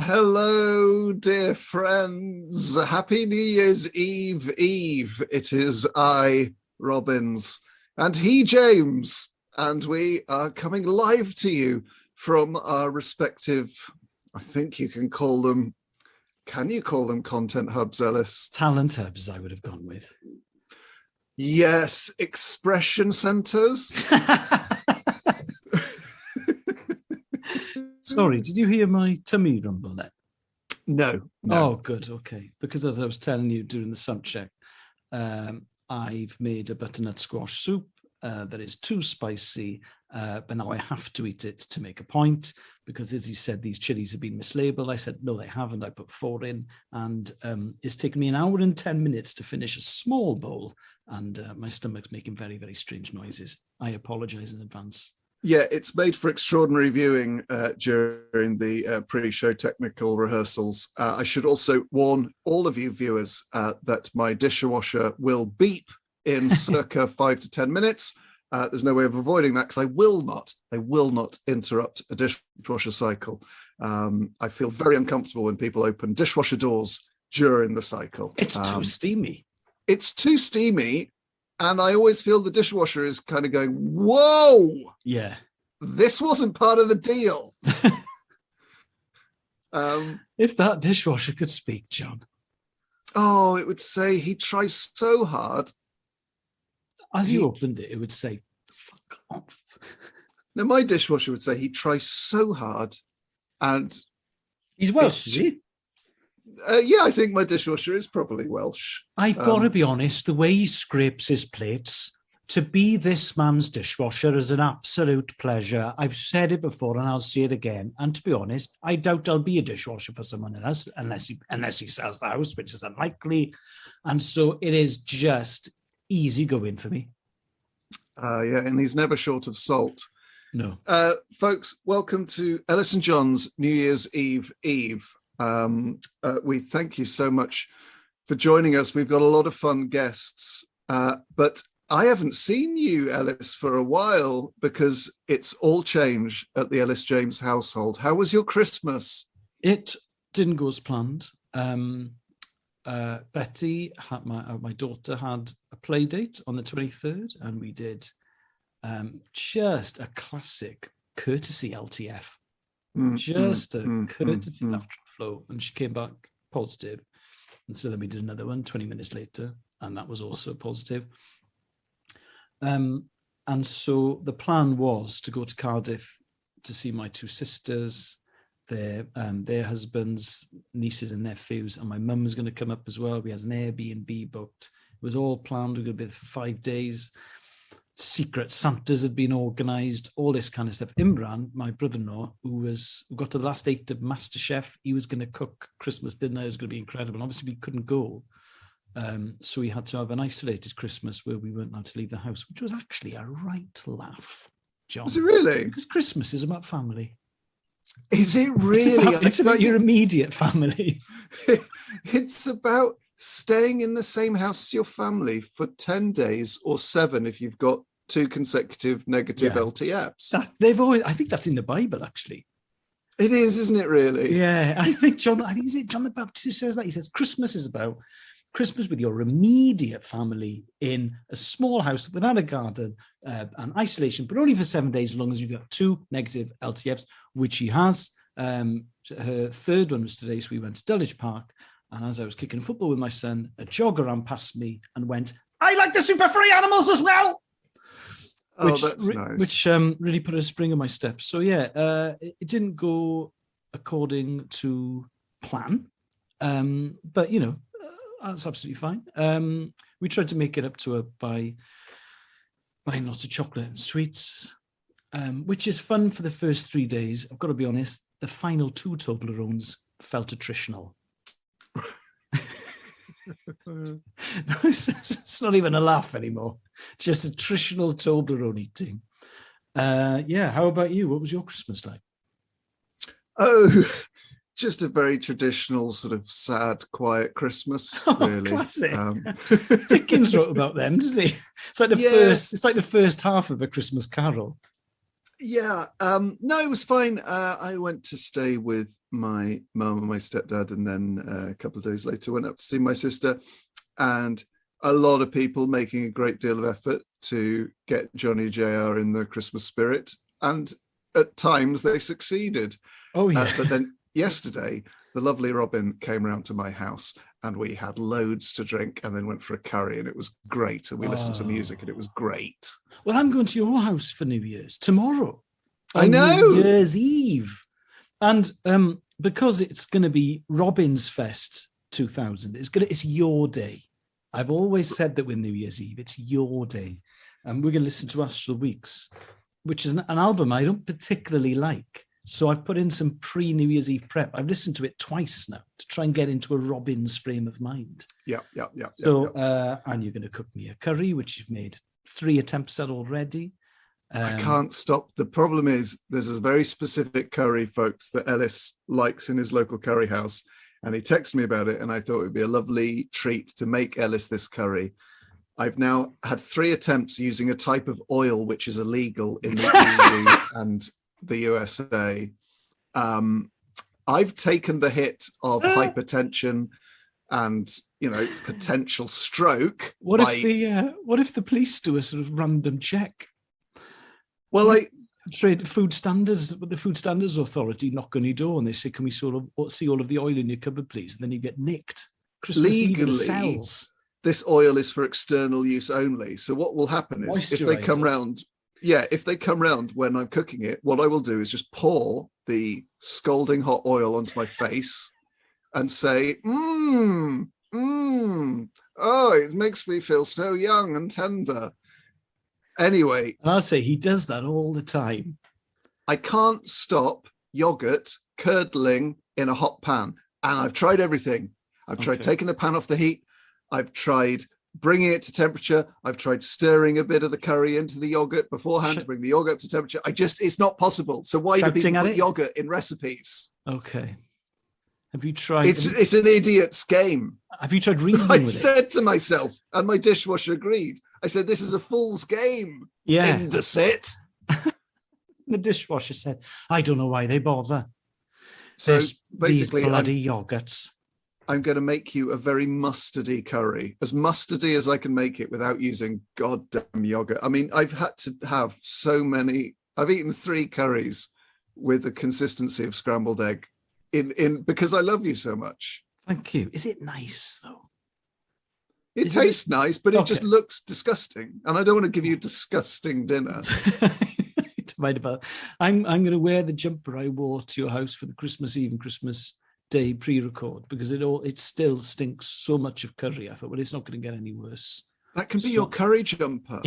Hello, dear friends. Happy New Year's Eve. It is I, Robbins, and he, James, and we are coming live to you from our respective, I think you can call them content hubs, Ellis? Talent hubs, I would have gone with. Yes, expression centers. Sorry, did you hear my tummy rumble then? No. Oh, good. Okay. Because as I was telling you during the sound check, I've made a butternut squash soup that is too spicy, but now I have to eat it to make a point because, as he said, these chilies have been mislabeled. I said, no, they haven't. I put 4 in, and it's taken me 1 hour and 10 minutes to finish a small bowl, and my stomach's making very, very strange noises. I apologize in advance. Yeah, it's made for extraordinary viewing during the pre-show technical rehearsals. I should also warn all of you viewers that my dishwasher will beep in circa 5 to 10 minutes. There's no way of avoiding that because I will not interrupt a dishwasher cycle. I feel very uncomfortable when people open dishwasher doors during the cycle. It's too steamy. It's too steamy. And I always feel the dishwasher is kind of going, whoa, yeah, this wasn't part of the deal. If that dishwasher could speak, John. Oh, it would say he tries so hard. As you opened it, it would say, fuck off. Now, my dishwasher would say he tries so hard. And he's Welsh, is he? Yeah, I think my dishwasher is probably Welsh. I've got to be honest, the way he scrapes his plates, to be this man's dishwasher is an absolute pleasure. I've said it before and I'll say it again. And to be honest, I doubt I'll be a dishwasher for someone else unless he sells the house, which is unlikely. And so it is just easy going for me. Yeah, and he's never short of salt. No. Folks, welcome to Ellis and John's New Year's Eve. We thank you so much for joining us. We've got a lot of fun guests, but I haven't seen you, Ellis, for a while because it's all change at the Ellis James household. How was your Christmas? It didn't go as planned. Betty, my daughter, had a play date on the 23rd, and we did just a classic courtesy LTF. Just a courtesy lateral flow, and she came back positive, and so then we did another one 20 minutes later, and that was also positive. And so the plan was to go to Cardiff to see my 2 sisters, their husbands, nieces and nephews, and my mum was going to come up as well. We had an Airbnb booked. It was all planned. We were going to be there for 5 days. Secret Santas had been organised, all this kind of stuff. Imran, my brother-in-law, who got to the last 8 of MasterChef, he was going to cook Christmas dinner. It was going to be incredible. Obviously, we couldn't go. So we had to have an isolated Christmas where we weren't allowed to leave the house, which was actually a right laugh, John. Was it really? Because Christmas is about family. Is it really? It's about your immediate family. It's about staying in the same house as your family for 10 days or 7 if you've got 2 consecutive negative LTFs. I think that's in the Bible, actually. It is, isn't it, really? Yeah, I think John the Baptist who says that. He says Christmas is about Christmas with your immediate family in a small house without a garden and isolation, but only for 7 days as long as you've got 2 negative LTFs, which he has. Her 3rd one was today, so we went to Dulwich Park. And as I was kicking football with my son, a jogger ran past me and went, I like the super furry animals as well. That's nice. Which really put a spring in my step. So, yeah, it didn't go according to plan. But, you know, that's absolutely fine. We tried to make it up to her by buying lots of chocolate and sweets, which is fun for the first 3 days. I've got to be honest, the final 2 Toblerones felt attritional. It's not even a laugh anymore. Just attritional Toblerone eating. Yeah, how about you? What was your Christmas like? Oh, just a very traditional sort of sad, quiet Christmas, really. Classic. Dickens wrote about them, didn't he? It's like the first half of A Christmas Carol. Yeah, no, it was fine. I went to stay with my mum and my stepdad, and then a couple of days later went up to see my sister. And a lot of people making a great deal of effort to get Johnny Jr. in the Christmas spirit, and at times they succeeded. Oh yeah. But then yesterday, the lovely Robin came round to my house, and we had loads to drink, and then went for a curry, and it was great. And we listened to music, and it was great. Well, I'm going to your house for New Year's tomorrow. I know. New Year's Eve, and because it's going to be Robin's Fest 2000, it's your day. I've always said that with New Year's Eve, it's your day, and we're going to listen to Astral Weeks, which is an album I don't particularly like. So I've put in some pre-New Year's Eve prep. I've listened to it twice now to try and get into a Robin's frame of mind. Yeah. So, and you're going to cook me a curry, which you've made 3 attempts at already. I can't stop. The problem is there's a very specific curry, folks, that Ellis likes in his local curry house. And he texted me about it, and I thought it would be a lovely treat to make Ellis this curry. I've now had 3 attempts using a type of oil which is illegal in the EU and the USA. I've taken the hit of hypertension and, potential stroke. What if the police do a sort of random check? Well, the Food Standards Authority knock on your door and they say, "Can we sort of see all of the oil in your cupboard, please?" And then you get nicked. Christmas Eve in the cells. This oil is for external use only. So what will happen is if they come round when I'm cooking it, what I will do is just pour the scalding hot oil onto my face and say, oh, it makes me feel so young and tender. Anyway. And I'll say he does that all the time. I can't stop yogurt curdling in a hot pan. And I've tried everything. I've tried taking the pan off the heat. I've tried bringing it to temperature. I've tried stirring a bit of the curry into the yogurt beforehand to bring the yogurt to temperature. It's not possible. So why do people put yogurt in recipes? Okay. Have you tried? It's an idiot's game. Have you tried reasoning with it? I said to myself, and my dishwasher agreed. I said, this is a fool's game. Yeah. Indesit. The dishwasher said, I don't know why they bother. So basically, these bloody yogurts. I'm going to make you a very mustardy curry, as mustardy as I can make it without using goddamn yogurt. I mean, I've had to have so many. I've eaten 3 curries with the consistency of scrambled egg in because I love you so much. Thank you. Is it nice though? It tastes nice, but it just looks disgusting. And I don't want to give you disgusting dinner. I'm going to wear the jumper I wore to your house for the Christmas Eve and Christmas Day pre-record because it still stinks so much of curry. I thought, well, it's not going to get any worse. That can be your curry jumper.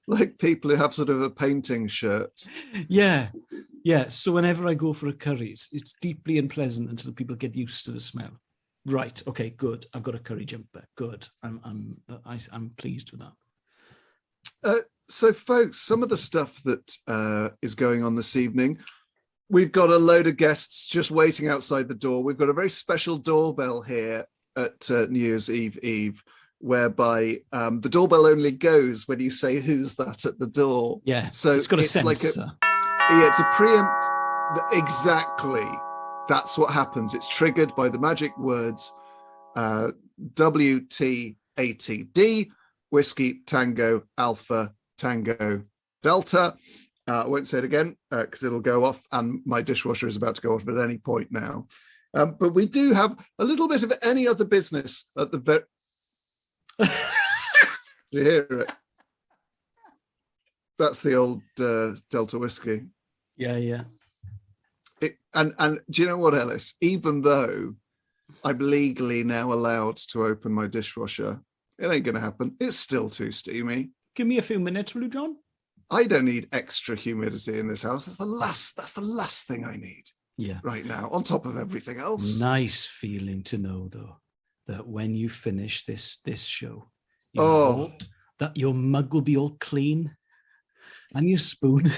Like people who have sort of a painting shirt. Yeah. So whenever I go for a curry, it's deeply unpleasant until people get used to the smell. Right. Okay. Good. I've got a curry jumper. Good. I'm pleased with that. So, folks, some of the stuff that is going on this evening, we've got a load of guests just waiting outside the door. We've got a very special doorbell here at New Year's Eve, whereby the doorbell only goes when you say, "Who's that at the door?" Yeah. So it's got a sensor. It's a preempt. Exactly. That's what happens. It's triggered by the magic words WTATD, Whiskey Tango Alpha Tango Delta. I won't say it again because it'll go off, and my dishwasher is about to go off at any point now. But we do have a little bit of any other business at the you hear it? That's the old Delta whiskey. Yeah. And do you know what, Ellis? Even though I'm legally now allowed to open my dishwasher, it ain't going to happen. It's still too steamy. Give me a few minutes, will you, John? I don't need extra humidity in this house. That's the last thing I need. Yeah. Right now, on top of everything else. Nice feeling to know, though, that when you finish this show, that your mug will be all clean and your spoon.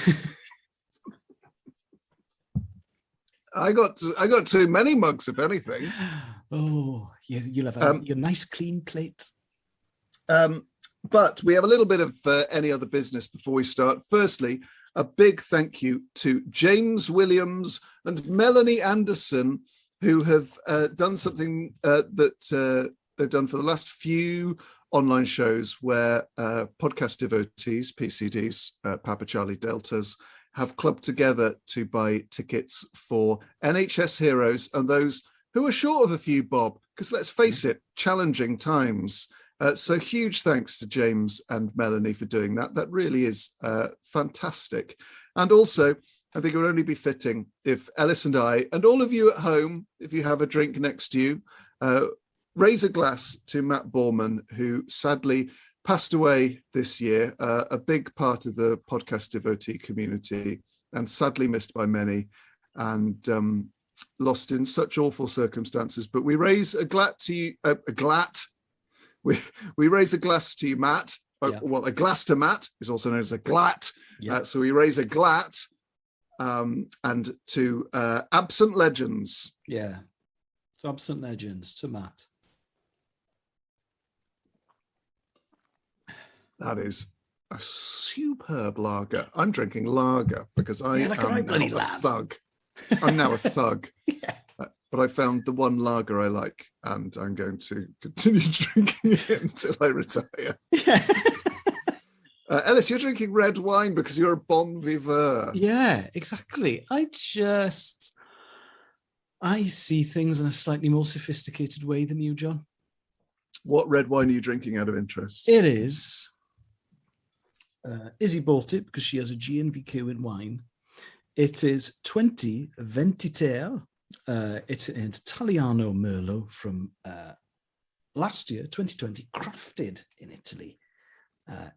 I got too many mugs, if anything. Oh, you'll have your nice clean plate. But we have a little bit of any other business before we start. Firstly, a big thank you to James Williams and Melanie Anderson, who have done something that they've done for the last few online shows where podcast devotees, PCDs, Papa Charlie Deltas, have clubbed together to buy tickets for NHS heroes and those who are short of a few bob, because let's face it, challenging times. So huge thanks to James and Melanie for doing that. That really is fantastic. And also, I think it would only be fitting if Ellis and I, and all of you at home, if you have a drink next to you, raise a glass to Matt Borman, who sadly passed away this year, a big part of the podcast devotee community, and sadly missed by many, and lost in such awful circumstances. But we raise a glass to you, we raise a glass to you, Matt. Yeah. Well, a glass to Matt is also known as a glat. Yeah. So we raise a glat and to absent legends. Yeah, to absent legends, to Matt. That is a superb lager. I'm drinking lager because I am now a thug. I'm now a thug. Yeah. But I found the one lager I like, and I'm going to continue drinking it until I retire. Yeah. Ellis, you're drinking red wine because you're a bon viveur. Yeah, exactly. I see things in a slightly more sophisticated way than you, John. What red wine are you drinking out of interest? It is. Izzy bought it because she has a GNVQ in wine. It is 20 Ventiter. It's an Italiano Merlot from last year, 2020, crafted in Italy.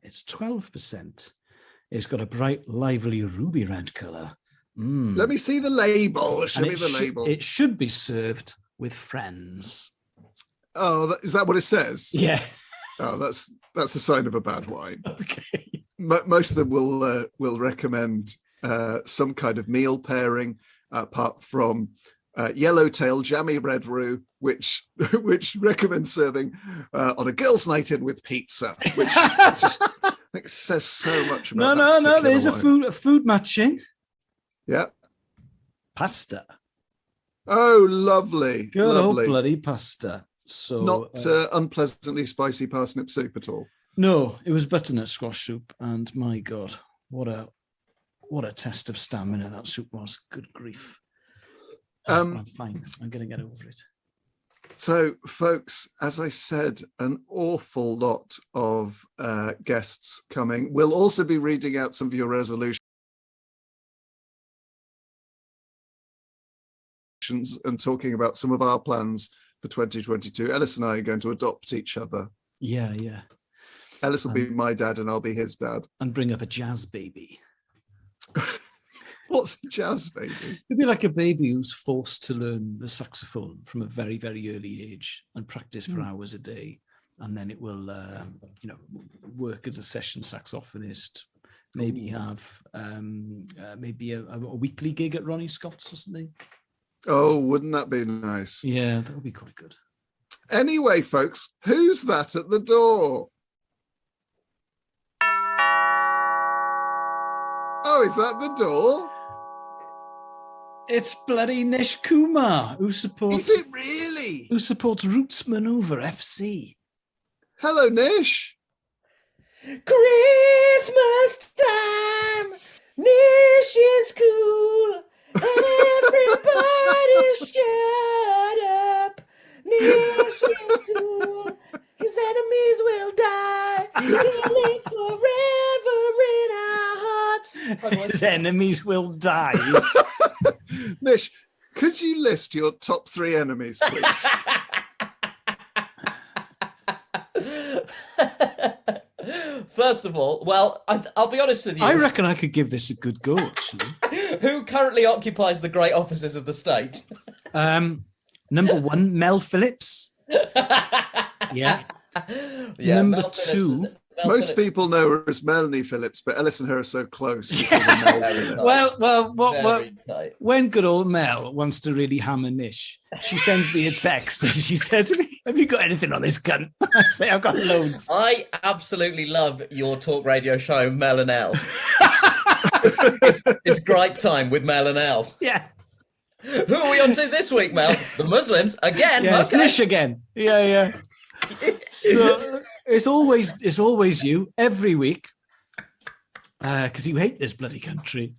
It's 12%. It's got a bright, lively ruby red colour. Let me see the label. Show me the label. It should be served with friends. Oh, is that what it says? Yeah. Oh, that's a sign of a bad wine. Okay. Most of them will recommend some kind of meal pairing, apart from Yellowtail Jammy Red Roux, which recommends serving on a girls' night in with pizza, which just I think says so much about No. There's a food matching. Yeah. Pasta. Oh, lovely. Good old bloody pasta. So not unpleasantly spicy parsnip soup at all. No, it was butternut squash soup, and my God, what a test of stamina that soup was. Good grief. I'm fine. I'm going to get over it. So, folks, as I said, an awful lot of guests coming. We'll also be reading out some of your resolutions and talking about some of our plans for 2022. Ellis and I are going to adopt each other. Yeah. Ellis will be my dad and I'll be his dad. And bring up a jazz baby. What's a jazz baby? It'd be like a baby who's forced to learn the saxophone from a very, very early age and practice for hours a day. And then it will, work as a session saxophonist. Maybe have maybe a weekly gig at Ronnie Scott's or something. Oh, wouldn't that be nice? Yeah, that would be quite good. Anyway, folks, who's that at the door? Oh, is that the door? It's bloody Nish Kumar, who supports... Is it really? Who supports Rootsman over FC. Hello, Nish. Christmas time, Nish is cool. Everybody shut up. Nish is cool. His enemies will die. He'll live forever in our hearts. His enemies will die. Nish, could you list your top 3 enemies, please? First of all, well, I'll be honest with you. I reckon I could give this a good go, actually. Who currently occupies the great offices of the state? Number 1, Mel Phillips. Yeah. Number 2, Most people know her as Melanie Phillips, but Ellis and her are so close. When good old Mel wants to really hammer Nish, she sends me a text and she says, "Have you got anything on this cunt?" I say, "I've got loads." I absolutely love your talk radio show, Mel and Elle. it's gripe time with Mel and Elle. Yeah. Who are we on to this week, Mel? The Muslims again. Yeah, it's Nish again. Yeah. So it's always you every week, because you hate this bloody country.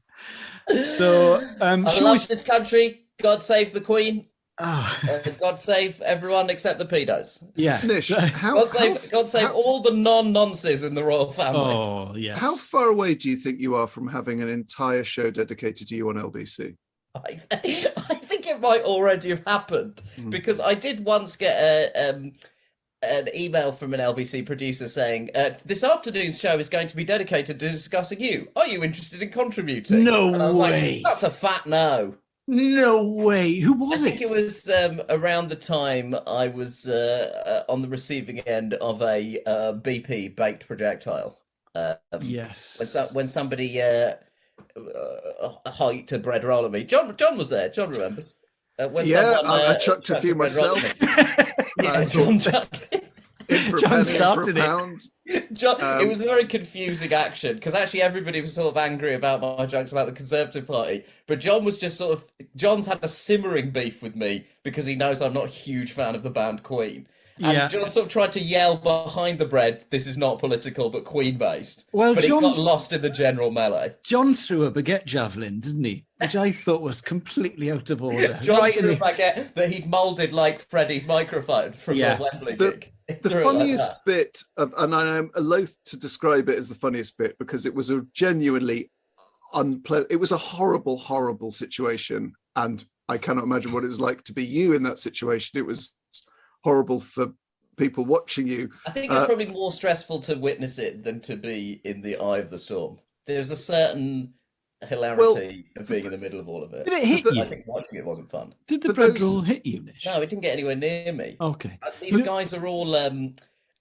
So I love this country. God save the Queen. God save everyone except the pedos. Yeah. Nish, God save all the non-nonces in the royal family. Oh yes. How far away do you think you are from having an entire show dedicated to you on LBC? I think it might already have happened, because I did once get an email from an LBC producer saying, "This afternoon's show is going to be dedicated to discussing you. Are you interested in contributing?" No and I was way. Like, that's a fat no. No way. Who was it? I think it was around the time I was on the receiving end of a BP baked projectile. Yes. When somebody hiked a bread roll at me. John was there. John remembers. I chucked a few myself. John chucked. John started it. John, it was a very confusing action, because actually everybody was sort of angry about my jokes about the Conservative Party, but John was just John's had a simmering beef with me because he knows I'm not a huge fan of the band Queen. And John sort of tried to yell behind the bread, "This is not political, but Queen-based." But John, he got lost in the general melee. John threw a baguette javelin, didn't he? Which I thought was completely out of order. John threw a baguette that he'd moulded like Freddie's microphone from the Wembley gig. The funniest bit, and I'm loath to describe it as the funniest bit, because it was a genuinely unpleasant, it was a horrible, horrible situation. And I cannot imagine what it was like to be you in that situation. It was horrible for people watching you. I think it's probably more stressful to witness it than to be in the eye of the storm. There's a certain hilarity of being in the middle of all of it. Did it hit you? I think watching it wasn't fun. Did the bread roll hit you, Nish? No, it didn't get anywhere near me. Okay. These guys are all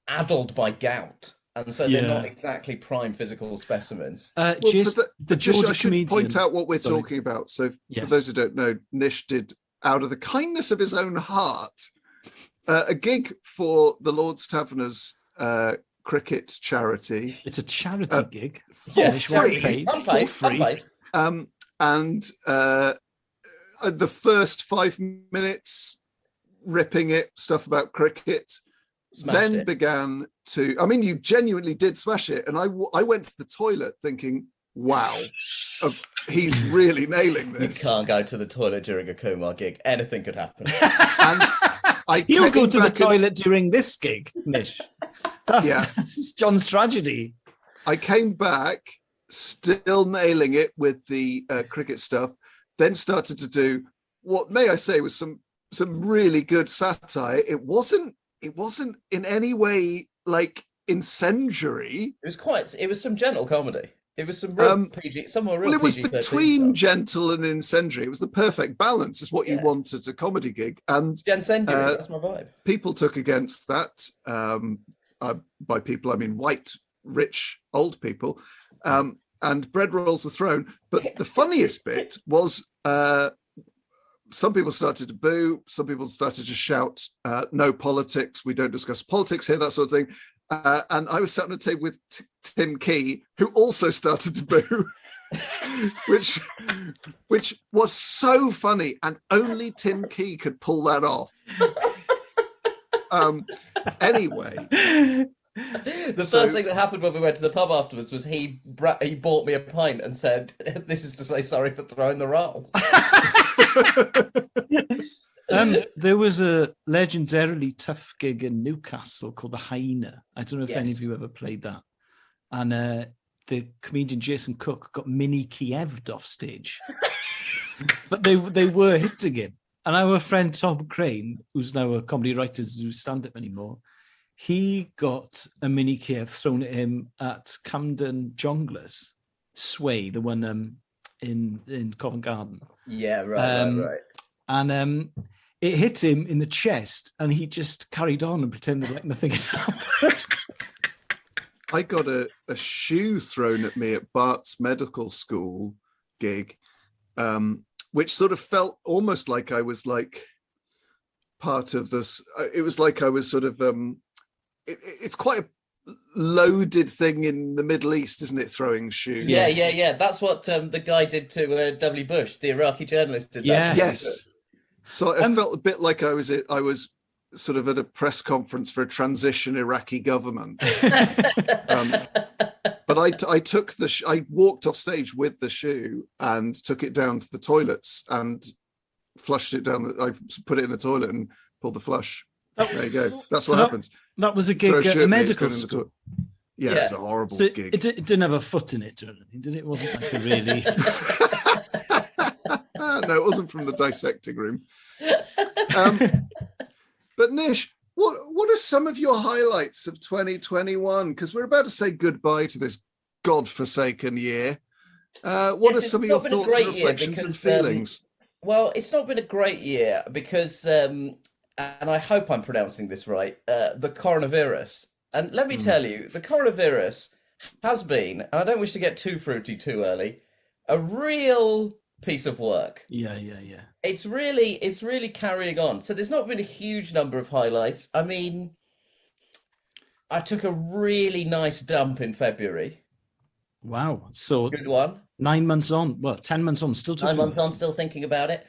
addled by gout, and so they're not exactly prime physical specimens. The Georgia I should comedian. point out what we're talking about. So for those who don't know, Nish did, out of the kindness of his own heart, a gig for the Lord's Taverners cricket charity. It's a charity gig. Yes, Unpaid. And the first 5 minutes ripping it, stuff about cricket, then began to, I mean, you genuinely did smash it. And I went to the toilet thinking, wow, he's really nailing this. You can't go to the toilet during a Kumar gig. Anything could happen. And he'll go to the toilet during this gig, Nish. That's John's tragedy. I came back, still nailing it with the cricket stuff, then started to do what, may I say, was some really good satire. It wasn't in any way like incendiary. It was some gentle comedy. It was some real PG, somewhere real. Well, it was PG between gentle and incendiary. It was the perfect balance. Is what you want at a comedy gig, and incendiary. That's my vibe. People took against that. By people, I mean white, rich, old people, and bread rolls were thrown. But the funniest bit was some people started to boo. Some people started to shout, "No politics. We don't discuss politics here." That sort of thing. And I was sat on a table with Tim Key, who also started to boo, which was so funny, and only Tim Key could pull that off. Anyway, the first thing that happened when we went to the pub afterwards was he bought me a pint and said, "This is to say sorry for throwing the roll." There was a legendarily tough gig in Newcastle called the Hyena. I don't know if any of you ever played that. And the comedian Jason Cook got mini Kiev'd off stage. But they were hitting him. And our friend Tom Crane, who's now a comedy writer, who's stand-up anymore, he got a mini Kiev thrown at him at Camden Jongleurs, Sway, the one in Covent Garden. Yeah, right. And it hit him in the chest, and he just carried on and pretended like nothing had happened. I got a shoe thrown at me at Bart's medical school gig, which sort of felt almost like I was like part of this. It was like I was sort of, it's quite a loaded thing in the Middle East, isn't it? Throwing shoes. Yeah. That's what the guy did to W. Bush, the Iraqi journalist did that. Yes. So I felt a bit like I was sort of at a press conference for a transition Iraqi government. But I walked off stage with the shoe and took it down to the toilets and flushed it down. I put it in the toilet and pulled the flush. There you go. That's what happens. That was a gig at a medical school. Yeah, it was a horrible gig. It didn't have a foot in it or anything, did it? It wasn't like a really... No, it wasn't from the dissecting room. But Nish, what are some of your highlights of 2021? Because we're about to say goodbye to this godforsaken year. What are some of your thoughts and reflections and feelings? Well, it's not been a great year because, and I hope I'm pronouncing this right, the coronavirus. And let me tell you, the coronavirus has been, and I don't wish to get too fruity too early, a real piece of work. Yeah. It's really carrying on. So there's not been a huge number of highlights. I mean, I took a really nice dump in February. Wow. So good one. 9 months on. Well, 10 months on. Still 9 months on, still thinking about it.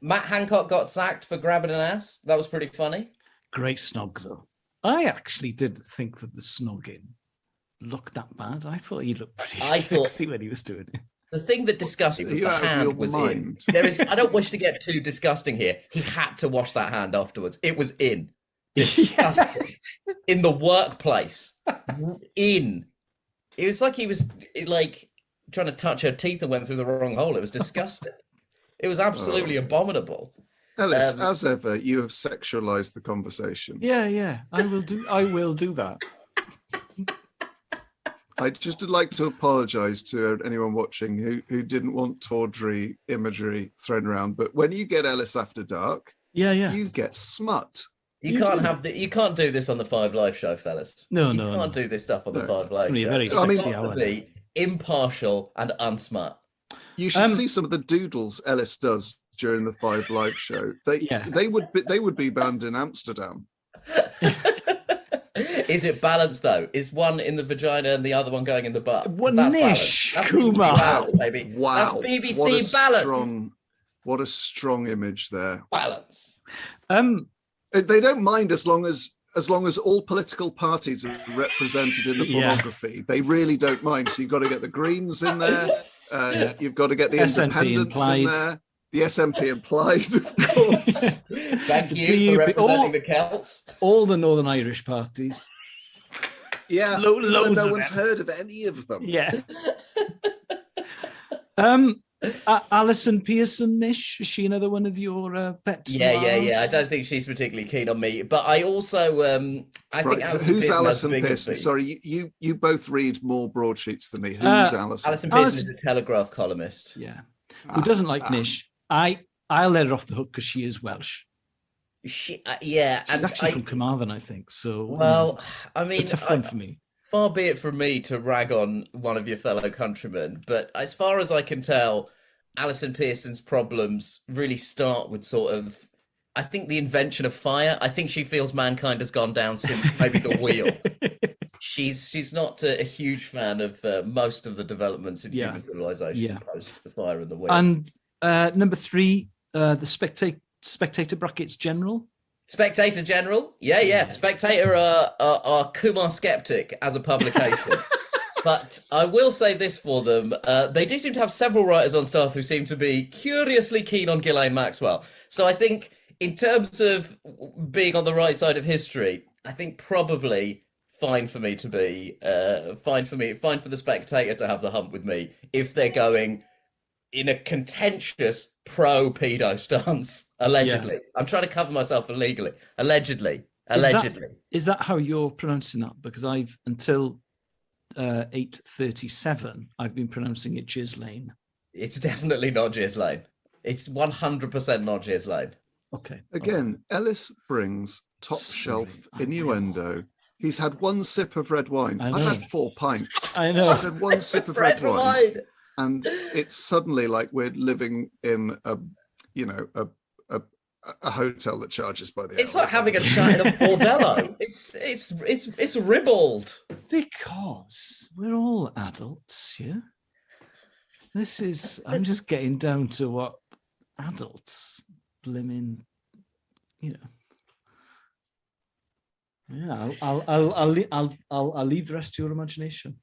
Matt Hancock got sacked for grabbing an ass. That was pretty funny. Great snog, though. I actually did think that the snogging looked that bad. I thought he looked pretty sexy when he was doing it. The thing that disgusted me was the hand was in. I don't wish to get too disgusting here. He had to wash that hand afterwards. It was in. In the workplace. In. It was like he was like trying to touch her teeth and went through the wrong hole. It was disgusting. It was absolutely abominable. Ellis, as ever, you have sexualized the conversation. Yeah. I will do that. I'd just like to apologise to anyone watching who didn't want tawdry imagery thrown around. But when you get Ellis After Dark, you get smut. You can't do this on the Five Live show, fellas. No, you can't do this stuff on the Five Live show. It's very sexy hour. Be impartial and unsmart. You should see some of the doodles Ellis does during the Five Live show. They would be banned in Amsterdam. Is it balanced though? Is one in the vagina and the other one going in the butt? Nish, Kumar. Wow, baby. Wow. That's BBC balance. What a strong image there. Balance. They don't mind as long as all political parties are represented in the pornography. They really don't mind. So you've got to get the Greens in there. You've got to get the Independents in there. The SNP implied, of course. Thank you for representing the Celts. All the Northern Irish parties. Yeah, no one's heard of any of them. Yeah. Alison Pearson, Nish, is she another one of your pets? Yeah. I don't think she's particularly keen on me, but I also think who's Alison Pearson? Sorry, you both read more broadsheets than me. Who's Alison? Alison Pearson is a Telegraph columnist. Yeah, who doesn't like Nish? I'll let her off the hook because she is Welsh. She's actually from Carmarthen, I think. So well, I mean, it's a fun for me. Far be it from me to rag on one of your fellow countrymen, but as far as I can tell, Alison Pearson's problems really start with sort of, I think, the invention of fire. I think she feels mankind has gone down since maybe the wheel. She's not a huge fan of most of the developments in human civilization post the fire and the wheel. And number 3, the Spectator brackets general. Spectator General, yeah. Spectator are Kumar skeptic as a publication. But I will say this for them. They do seem to have several writers on staff who seem to be curiously keen on Ghislaine Maxwell. So I think in terms of being on the right side of history, I think probably fine for me to be, fine for the Spectator to have the hump with me if they're going in a contentious pro-pedo stance, allegedly. Yeah. I'm trying to cover myself illegally. Allegedly. Is that how you're pronouncing that? Because I've, until 8:37, I've been pronouncing it Ghislaine. It's definitely not Ghislaine. It's 100% not Ghislaine. Okay. Again, Ellis brings top shelf innuendo He's had one sip of red wine. I know. I've had 4 pints. I know. He's had one sip of red wine. And it's suddenly like we're living in a hotel that charges by the hour. It's like having a chat in a bordello. It's ribald. Because we're all adults, yeah? I'm just getting down to what adults blimmin', Yeah, I'll leave the rest to your imagination.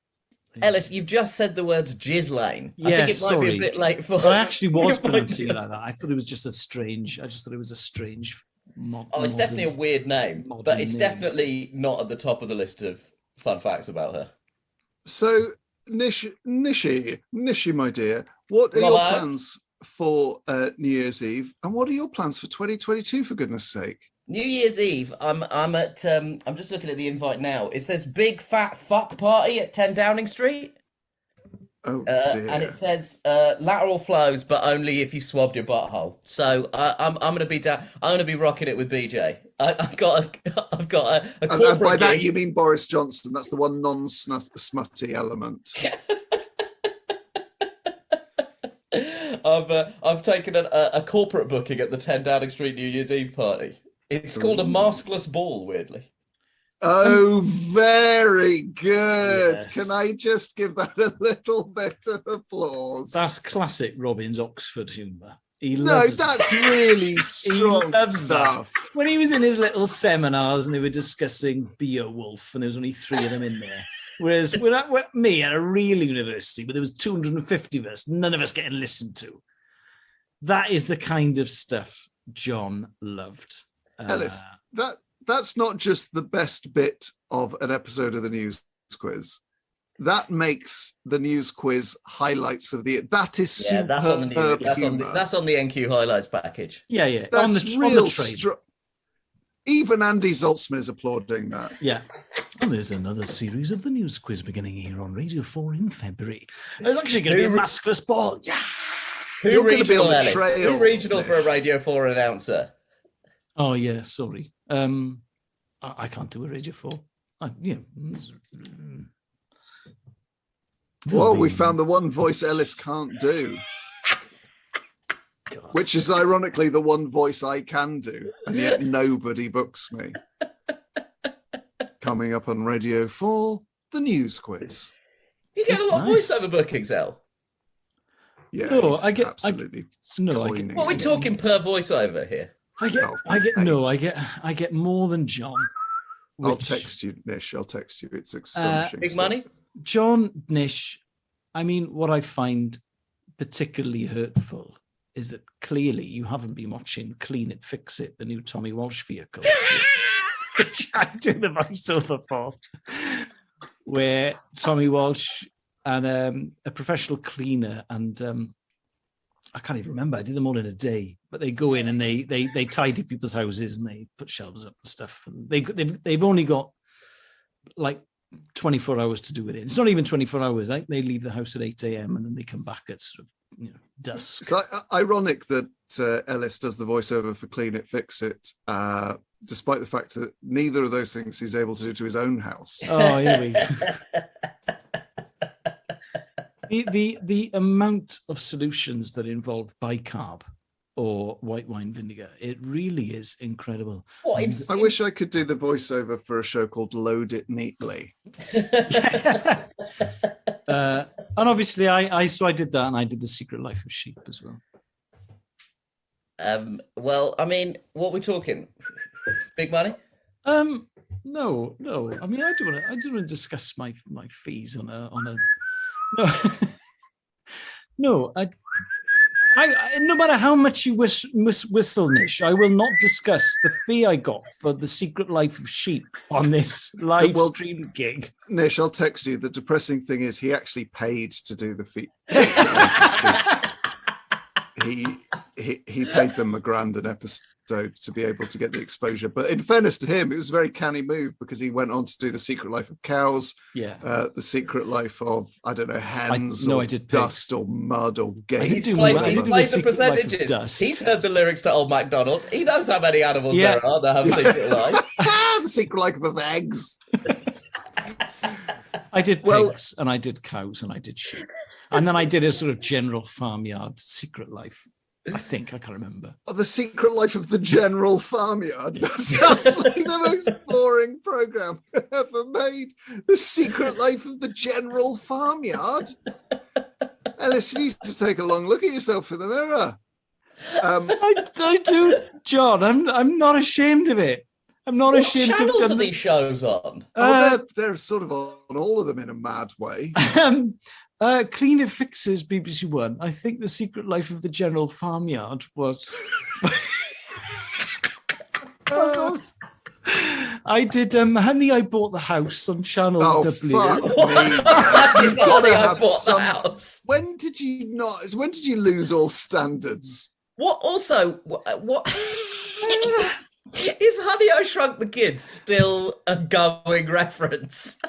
Ellis, you've just said the words Ghislaine. Yeah, I think it might be a bit late for. I actually was pronouncing it like that. I thought it was just a strange. I just thought it was a strange. It's definitely a weird name, but it's definitely not at the top of the list of fun facts about her. So, Nishi, my dear, what are your plans for New Year's Eve, and what are your plans for 2022? For goodness' sake. New Year's Eve, I'm at. I'm just looking at the invite now. It says big fat fuck party at 10 Downing Street. Oh dear. And it says lateral flows, but only if you swabbed your butthole. So I'm going to be down. I'm going to be rocking it with BJ. I've got a and by that you mean Boris Johnson. That's the one non-smutty element. I've taken a corporate booking at the 10 Downing Street New Year's Eve party. It's called a maskless ball, weirdly. Oh, very good. Yes. Can I just give that a little bit of applause? That's classic Robin's Oxford humour. That's really strong stuff. When he was in his little seminars and they were discussing Beowulf, and there was only 3 of them in there. Whereas me at a real university, where there was 250 of us, none of us getting listened to. That is the kind of stuff John loved. Ellis, that's not just the best bit of an episode of the news quiz. That makes the news quiz highlights of the. That is superb. That's on the NQ highlights package. Yeah. That's on the real. train. Even Andy Zaltzman is applauding that. Yeah. And there's another series of the news quiz beginning here on Radio 4 in February. There's actually going to be a maskless ball. Yeah. You're going to be on the trail. Who regional for a Radio 4 announcer? Oh, yeah, sorry. I can't do a Radio 4. Well, we found the one voice Ellis can't do. God. Which is ironically the one voice I can do, and yet nobody books me. Coming up on Radio 4, the news quiz. You get a lot of voiceover bookings, El. Yeah, no, I What are we talking per voiceover here? I get more than John. I'll text you, Nish. I'll text you. It's astonishing. Big money? John, Nish, I mean, what I find particularly hurtful is that clearly you haven't been watching Clean It, Fix It, the new Tommy Walsh vehicle, which I do the voiceover for, where Tommy Walsh and a professional cleaner and I can't even remember. I did them all in a day, but they go in and they tidy people's houses and they put shelves up and stuff. And they've only got like 24 hours to do it in. It's not even 24 hours. They leave the house at 8 a.m. and then they come back at sort of dusk. It's ironic that Ellis does the voiceover for Clean It, Fix It, despite the fact that neither of those things he's able to do to his own house. Oh, here we go. The amount of solutions that involve bicarb or white wine vinegar, it really is incredible. I wish I could do the voiceover for a show called Load It Neatly. And obviously I did that, and I did The Secret Life of Sheep as well. Well, I mean, what are we talking? Big money? No. I mean, I do want to discuss my fees on a no. I no matter how much you whistle, Nish, I will not discuss the fee I got for The Secret Life of Sheep on this live stream gig. Nish, I'll text you. The depressing thing is he actually paid to do the fee. he paid them $1,000 an episode to be able to get the exposure. But in fairness to him, it was a very canny move because he went on to do The Secret Life of Cows, The Secret Life of, I don't know, hens or dust or mud or gates. He played the percentages. He's heard the lyrics to Old MacDonald. He knows how many animals there are that have secret life. The Secret Life of Eggs. I did pigs, and I did cows, and I did sheep. And then I did a sort of general farmyard secret life. I think, I can't remember. Oh, The Secret Life of the General Farmyard. That sounds like the most boring program ever made. The Secret Life of the General Farmyard. Ellis, you need to take a long look at yourself in the mirror. I do, John. I'm not ashamed of it. I'm not ashamed to have done these shows on. They're sort of on all of them in a mad way. Cleaner Fixes, BBC One. I think The Secret Life of the General Farmyard was. I did Honey, I Bought the House on Channel W. Fuck me. Honey, I Bought the House. When did you lose all standards? What is Honey, I Shrunk the Kids still a going reference?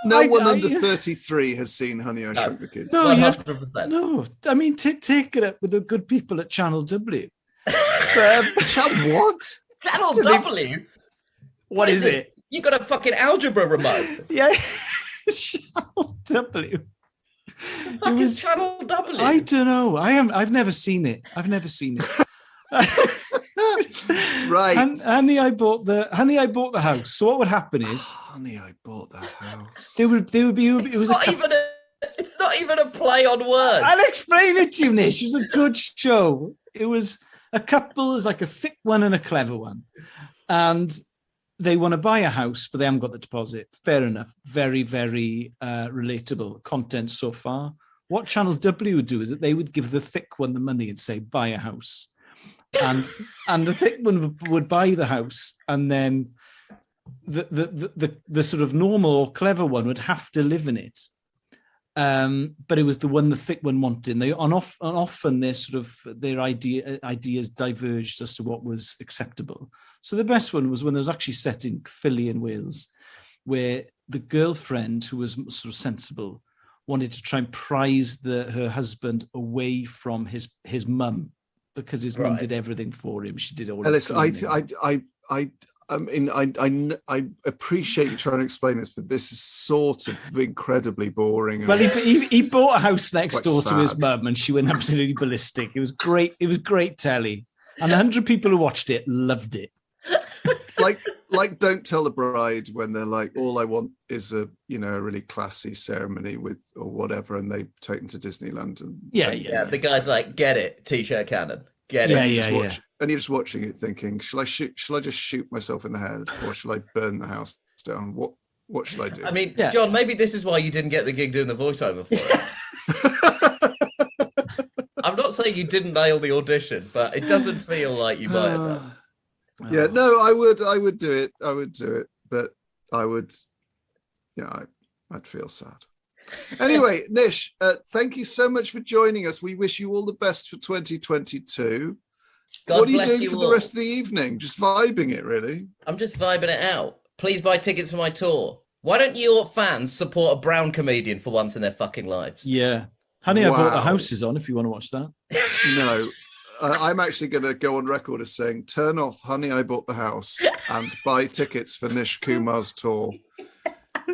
No one under 33 has seen Honey, I Shrunk the Kids. No, 100%. no. I mean, take it up with the good people at Channel W. What? Channel W? What is it? You got a fucking algebra remote. Yeah, Channel W. It was Channel W. I don't know. I've never seen it. Right. Honey, I bought the house. So what would happen is, Honey, I Bought the House. There would be. It's not even a play on words. I'll explain it to you, Nish. It was a good show. It was a couple. There's like a thick one and a clever one, and they want to buy a house, but they haven't got the deposit. Fair enough. Very, very relatable content so far. What Channel W would do is that they would give the thick one the money and say, buy a house. And the thick one would buy the house, and then the sort of normal or clever one would have to live in it. But it was the one the thick one wanted. And often their ideas diverged as to what was acceptable. So the best one was when there was actually set in Philly in Wales, where the girlfriend, who was sort of sensible, wanted to try and prize her husband away from his mum, because his mum did everything for him. She did all. Ellis, I appreciate you trying to explain this, but this is sort of incredibly boring. Well, he bought a house next door sad to his mum, and she went absolutely ballistic. It was great. It was great telly, and 100 people who watched it loved it. Like Don't Tell the Bride, when they're like, all I want is a really classy ceremony or whatever, and they take them to Disneyland. And the guy's like, get it, T-shirt cannon, get it. And you're just watching it thinking, shall I just shoot myself in the head, or shall I burn the house down? What should I do? I mean, John, maybe this is why you didn't get the gig doing the voiceover for it. I'm not saying you didn't nail the audition, but it doesn't feel like you might have done. Yeah, no, I would do it. I would do it, but I would, I'd feel sad. Anyway, Nish, thank you so much for joining us. We wish you all the best for 2022. What are you doing for the rest of the evening? Just vibing it, really? I'm just vibing it out. Please buy tickets for my tour. Why don't your fans support a brown comedian for once in their fucking lives? Yeah. Honey, I Bought the House is on if you want to watch that. No. I'm actually going to go on record as saying, turn off Honey, I Bought the House and buy tickets for Nish Kumar's tour,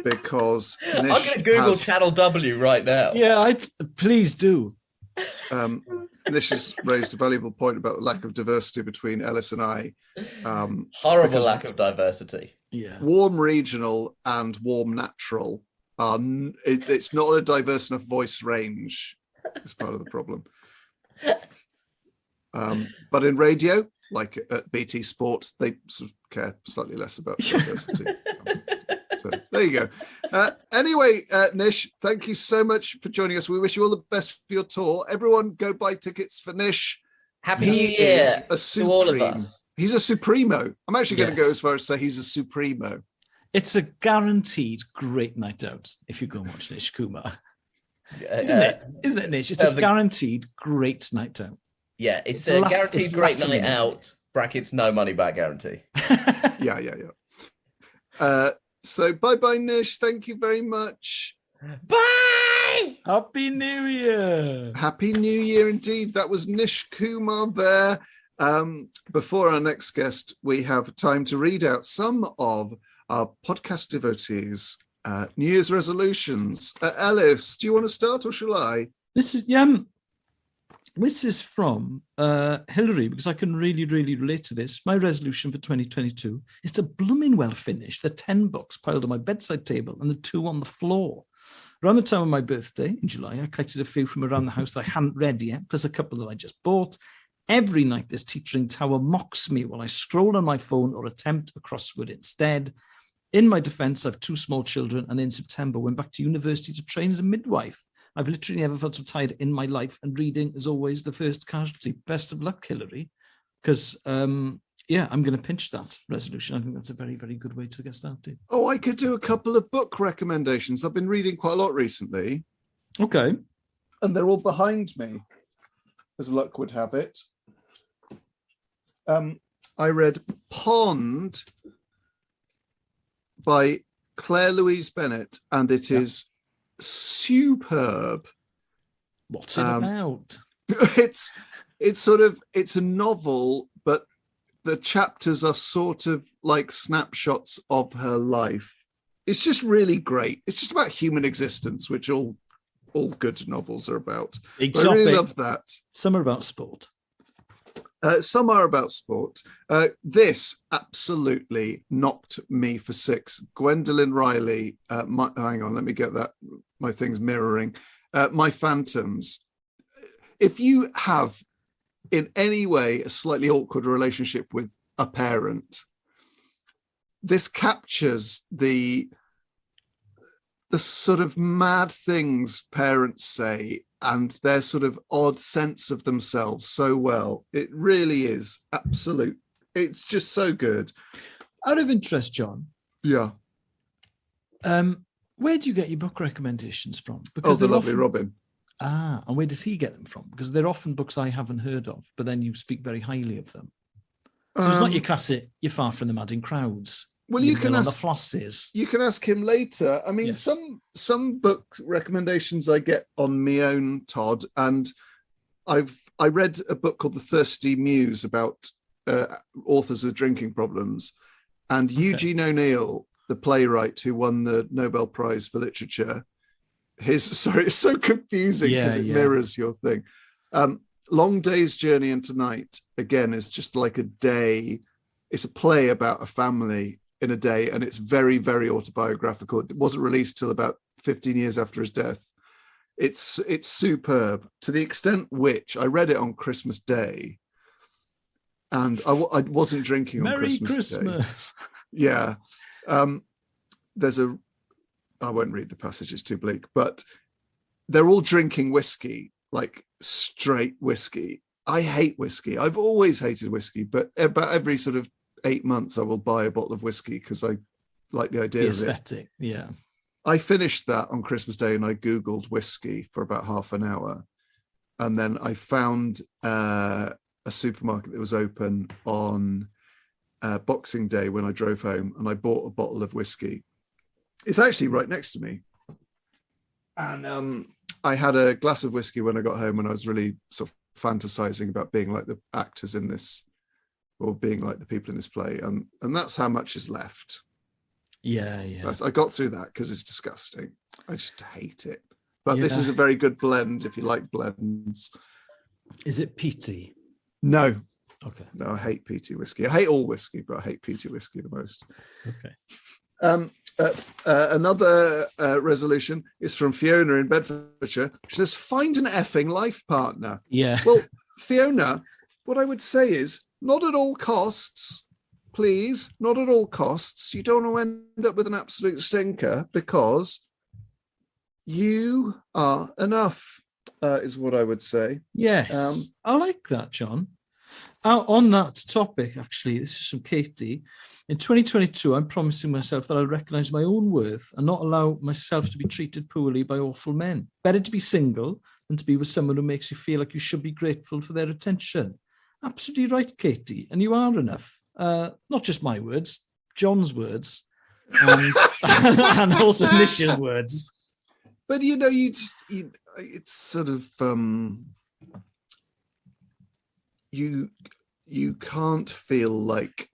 because I'm going to Google Channel W right now. Yeah, please do. Nish has raised a valuable point about the lack of diversity between Ellis and I. Horrible lack of diversity. Yeah. Warm regional and warm natural are it's not a diverse enough voice range. It's part of the problem. But in radio, like at BT Sports, they sort of care slightly less about diversity. So there you go. Anyway, Nish, thank you so much for joining us. We wish you all the best for your tour. Everyone, go buy tickets for Nish. Happy New Year to all of us. He's a supremo. I'm actually going to go as far as say he's a supremo. It's a guaranteed great night out if you go and watch Nish Kumar. Isn't it, Nish? It's a guaranteed great night out. Yeah, it's a guaranteed great night out. Brackets, no money back guarantee. Yeah. So bye-bye, Nish. Thank you very much. Bye! Happy New Year. Happy New Year indeed. That was Nish Kumar there. Before our next guest, we have time to read out some of our podcast devotees' New Year's resolutions. Ellis, do you want to start or shall I? This is from Hillary, because I can really, really relate to this. My resolution for 2022 is to blooming well finish the 10 books piled on my bedside table and the 2 on the floor. Around the time of my birthday in July, I collected a few from around the house that I hadn't read yet, plus a couple that I just bought. Every night, this teetering tower mocks me while I scroll on my phone or attempt a crossword instead. In my defense, I have 2 small children, and in September, went back to university to train as a midwife. I've literally never felt so tired in my life, and reading is always the first casualty. Best of luck, Hillary, because, I'm going to pinch that resolution. I think that's a very, very good way to get started. Oh, I could do a couple of book recommendations. I've been reading quite a lot recently. Okay. And they're all behind me, as luck would have it. I read Pond by Claire Louise Bennett, and it is superb. What's it about? It's a novel, but the chapters are sort of like snapshots of her life. It's just really great. It's just about human existence, which all good novels are about. I really love that. Some are about sport. Some are about sport. This absolutely knocked me for 6. Gwendolyn Riley, hang on, let me get that. My thing's mirroring. My Phantoms. If you have in any way a slightly awkward relationship with a parent, this captures the sort of mad things parents say and their sort of odd sense of themselves so well. It really is absolute. It's just so good. Out of interest, John. Yeah. Where do you get your book recommendations from? Because the lovely Robin. And where does he get them from? Because they're often books I haven't heard of, but then you speak very highly of them. So it's not your classic, you're far from the madding crowds. Well, you can ask the flosses. You can ask him later. I mean, yes. some book recommendations I get on my own, Todd, and I read a book called The Thirsty Muse about authors with drinking problems, and Eugene O'Neill, the playwright who won the Nobel Prize for Literature, it's so confusing because it mirrors your thing. Long Day's Journey into Night, again, is just like a day. It's a play about a family in a day, and it's very, very autobiographical. It wasn't released till about 15 years after his death. It's superb, to the extent which I read it on Christmas Day, and I wasn't drinking on Merry Christmas Day. Yeah. I won't read the passage, it's too bleak, but they're all drinking whiskey, like straight whiskey. I hate whiskey. I've always hated whiskey, but about every sort of 8 months I will buy a bottle of whiskey because I like the idea of aesthetic. Yeah. I finished that on Christmas Day and I Googled whiskey for about half an hour. And then I found a supermarket that was open on Boxing Day when I drove home, and I bought a bottle of whiskey. It's actually right next to me. And I had a glass of whiskey when I got home, and I was really sort of fantasizing about being like the actors in this, or being like the people in this play. And that's how much is left. Yeah. I got through that because it's disgusting. I just hate it. But this is a very good blend if you like blends. Is it peaty? No. Okay. No, I hate peaty whiskey. I hate all whiskey, but I hate peaty whiskey the most. Okay. Another resolution is from Fiona in Bedfordshire. She says, find an effing life partner. Yeah. Well, Fiona, what I would say is, not at all costs, please, not at all costs. You don't want to end up with an absolute stinker, because you are enough, is what I would say. Yes. I like that, John. On that topic, actually, this is from Katie. In 2022, I'm promising myself that I'll recognise my own worth and not allow myself to be treated poorly by awful men. Better to be single than to be with someone who makes you feel like you should be grateful for their attention. Absolutely right, Katie. And you are enough. Not just my words, John's words, and, and also Nisha's words. But, it's sort of... you can't feel like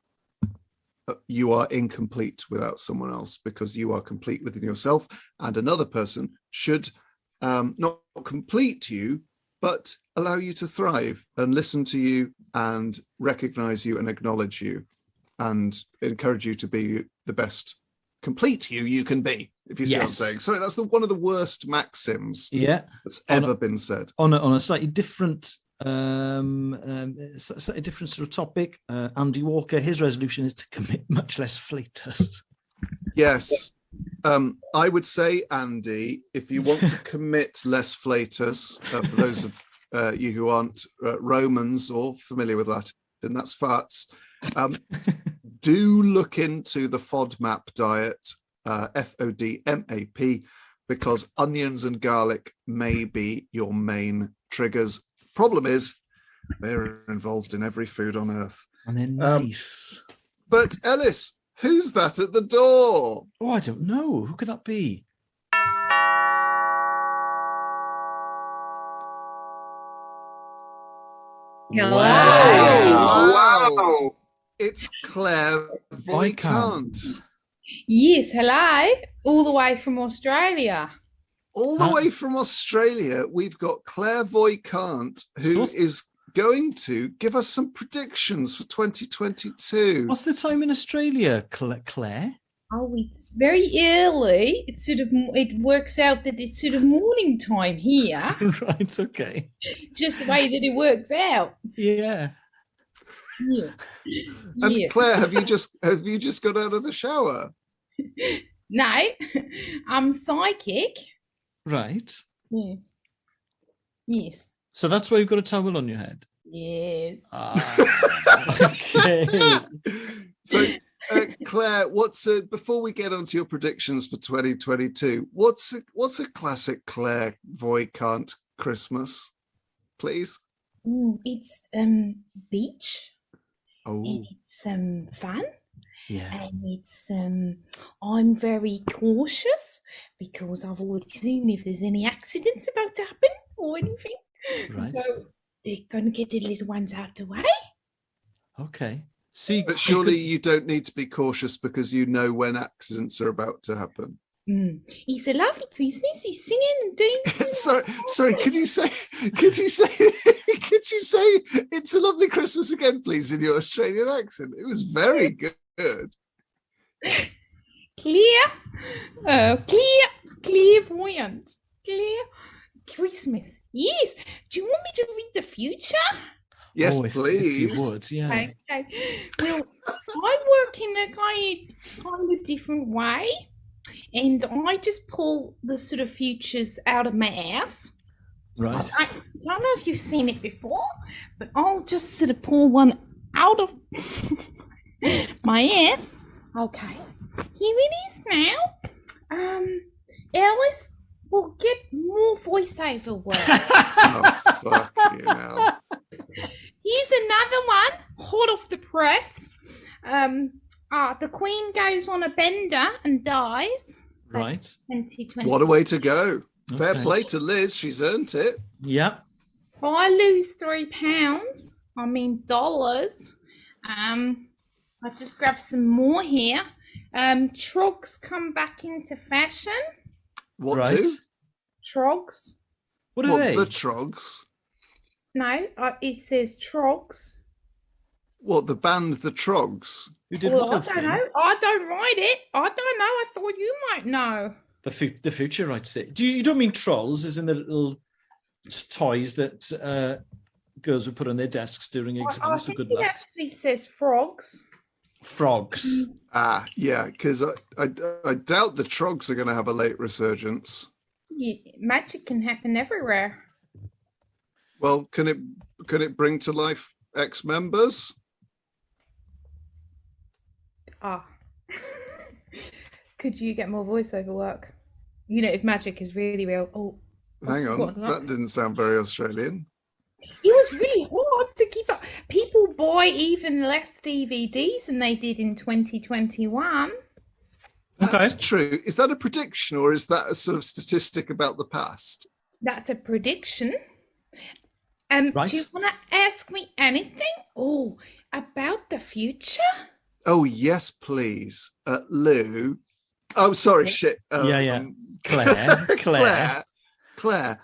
you are incomplete without someone else, because you are complete within yourself, and another person should not complete you, but allow you to thrive and listen to you and recognize you and acknowledge you and encourage you to be the best complete you can be, if you see what I'm saying. Sorry, that's one of the worst maxims that's ever been said. On a slightly different slightly different sort of topic, Andy Walker, his resolution is to commit much less flaters. Yes. I would say, Andy, if you want to commit less flaters, for those of you who aren't Romans or familiar with Latin, that's farts, do look into the FODMAP diet, FODMAP, because onions and garlic may be your main triggers. Problem is, they're involved in every food on earth. And they're nice. But Ellis, who's that at the door? Oh, I don't know. Who could that be? Hello. Wow. It's Claire Voicant. Yes, hello. All the way from Australia. All the way from Australia, we've got Claire Voicant, who is going to give us some predictions for 2022. What's the time in Australia, Claire? Oh, it's very early. It's it works out that it's sort of morning time here. Right, okay. Just the way that it works out. Yeah. Yeah. And Claire, have you just got out of the shower? No, I'm psychic. Right. Yes. Yes. So that's why you've got a towel on your head. Yes. Okay. So, Claire, before we get on to your predictions for 2022, what's a classic Claire Voicant Christmas, please? It's beach. Oh. And it's fun. Yeah. And it's I'm very cautious because I've already seen if there's any accidents about to happen or anything. Right. So they're going to get the little ones out the way. Okay. See, but surely you don't need to be cautious because you know when accidents are about to happen. It's a lovely Christmas. He's singing and dancing. sorry. Could you say it's a lovely Christmas again, please, in your Australian accent? It was very good. Clairvoyant, clear Christmas. Yes. Do you want me to read the future? Yes, if please. you would, yeah. Okay. Well, I work in a kind of different way, and I just pull the sort of futures out of my ass. Right. I don't know if you've seen it before, but I'll just sort of pull one out of my ass. Okay, here it is now. Alice will get more voiceover work. Oh, fuck you now. Here's another one, hot off the press. The Queen goes on a bender and dies. Right. 2020. What a way to go. Fair Okay. play to Liz. She's earned it. Yeah. I lose £3. I mean dollars. I just grabbed some more here. Trogs come back into fashion. What Right. do? Trogs. What are they? The Trogs? No, it says Trogs. What, the band The Trogs? Who did Well, I what don't thing? know. I don't write it. I don't know. I thought you might know. The future writes it. You don't mean trolls, as in the little toys that girls would put on their desks during I exams for think good it luck? actually says frogs. Frogs. Yeah, because I doubt the Trogs are going to have a late resurgence. Yeah, magic can happen everywhere. Well, can it bring to life ex-members? Could you get more voiceover work? You know, if magic is really real. Oh, Hang on, what? that didn't sound very Australian. It was really hard to keep up. People buy even less DVDs than they did in 2021. That's true. Is that a prediction or is that a sort of statistic about the past? That's a prediction. Right. Do you want to ask me anything? Oh, about the future? Oh, yes, please. Lou. Oh, sorry, shit. Yeah. Claire. Claire.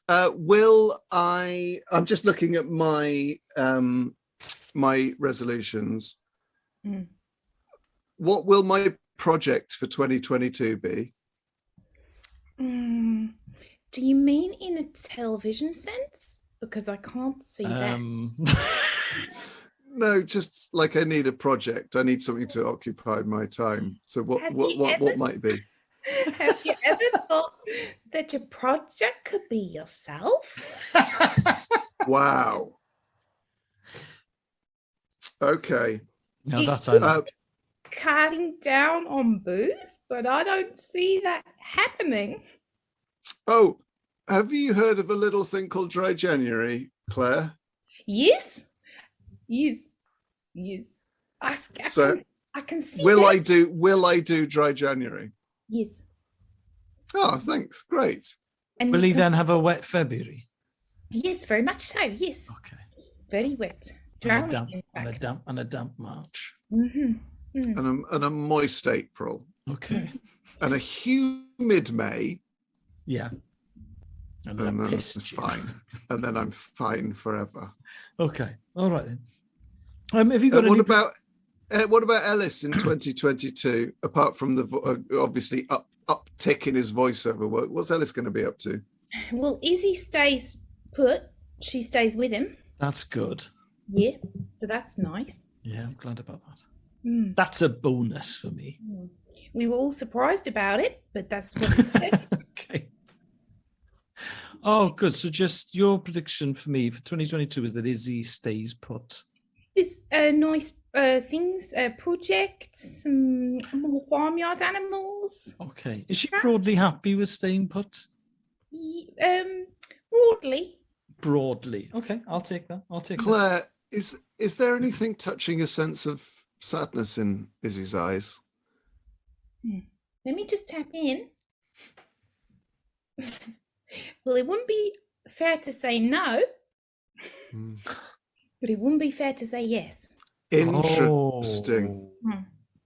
I'm just looking at my my resolutions. Mm. What will my project for 2022 be? Do you mean in a television sense? Because I can't see that. No, just like I need a project. I need something to occupy my time. So what might it be? Have you ever thought that your project could be yourself? Wow. Okay. No, It that's could cutting down on booze, but I don't see that happening. Oh, have you heard of a little thing called Dry January, Claire? Yes. I can see will that. I do Dry January? Yes. Oh, thanks. Great. And will he then have a wet February? Yes, very much so. Yes. Okay. Very wet. And a damp March. And a moist April. Okay. And a humid May. Yeah. And then I'm fine. And then I'm fine forever. Okay. All right then. Have you got what about Ellis in 2022? Apart from the obviously uptick in his voiceover work, what's Ellis going to be up to? Well, Izzy stays put. She stays with him. That's good. Yeah. So that's nice. Yeah, I'm glad about that. That's a bonus for me. We were all surprised about it, but that's what he said. Okay. Oh, good. So just your prediction for me for 2022 is that Izzy stays put. It's nice things, projects, some more farmyard animals. Okay. Is she broadly happy with staying put? Broadly. Broadly. Okay, I'll take that. Claire, is there anything touching a sense of sadness in Izzy's eyes? Let me just tap in. Well, it wouldn't be fair to say no, but it wouldn't be fair to say yes. Interesting.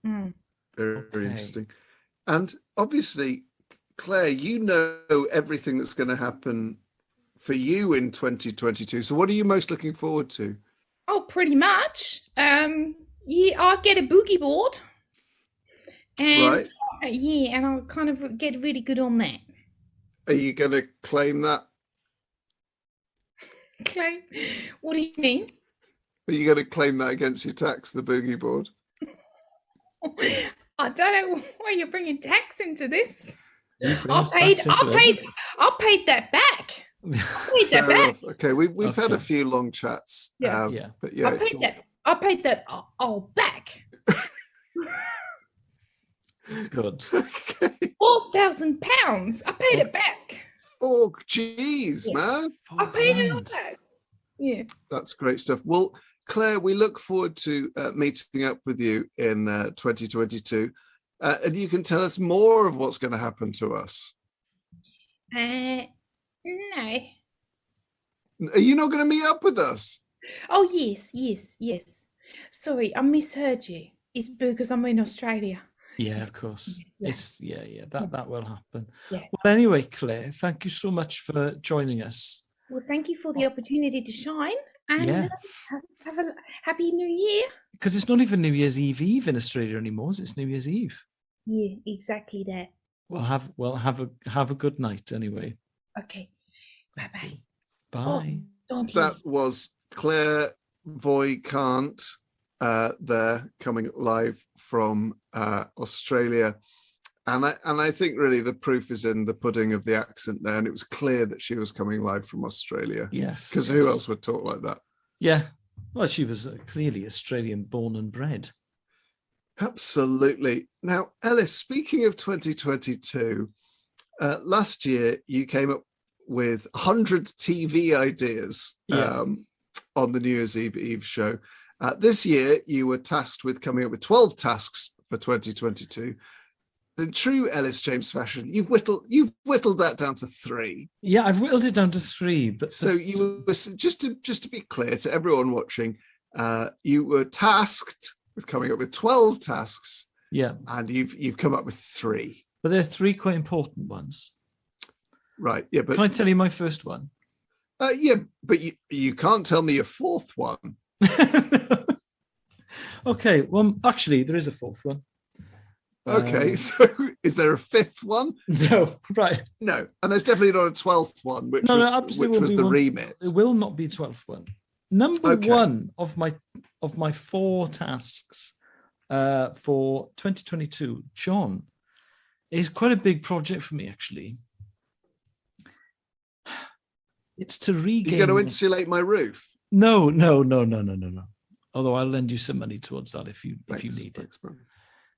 Very Okay. interesting. And obviously, Claire, you know everything that's going to happen for you in 2022. So what are you most looking forward to? Oh, pretty much. Yeah, I'll get a boogie board. And Right. Yeah, and I'll kind of get really good on that. Are you going to claim that? Claim? What do you mean? Are you going to claim that against your tax, the boogie board? I don't know why you're bringing tax into this. I'll paid that back. I paid that back. Okay, we've had a few long chats. Yeah. But yeah, I paid that all back. Good. Okay. £4,000. I paid it back. Oh, geez, man. I paid it all back. Yeah. That's great stuff. Well, Claire, we look forward to meeting up with you in 2022. And you can tell us more of what's going to happen to us. No. Are you not going to meet up with us? Oh, yes. Sorry, I misheard you. It's because I'm in Australia. Yeah, of course. Yeah. It's that will happen. Yeah. Well, anyway, Claire, thank you so much for joining us. Well, thank you for the opportunity to shine, and have a happy New Year. Because it's not even New Year's Eve in Australia anymore. It's New Year's Eve. Yeah, exactly that. Well, have a good night anyway. Okay. Bye-bye. Bye. That was Claire Voigtkamp there coming live from Australia. And I think really the proof is in the pudding of the accent there. And it was clear that she was coming live from Australia. Yes. Because who else would talk like that? Yeah. Well, she was clearly Australian born and bred. Absolutely. Now, Ellis, speaking of 2022, last year you came up with 100 TV ideas on the New Year's Eve show. This year, you were tasked with coming up with 12 tasks for 2022. in true Ellis James fashion, you've whittled that down to 3. Yeah, I've whittled it down to 3. But so you were just to be clear to everyone watching, you were tasked with coming up with 12 tasks. Yeah, and you've come up with 3. But there are 3 quite important ones. Right. Yeah. But can I tell you my first one? Yeah, but you can't tell me your 4th one. Okay. Well, actually, there is a 4th one. Okay, so is there a 5th one? No, right. No, and there's definitely not a 12th one, which was the remit. There will not be a 12th one. Number 1 of my 4 tasks for 2022, John, is quite a big project for me, actually. It's to regain. You're going to insulate my roof? No. Although I'll lend you some money towards that if you need it. Bro.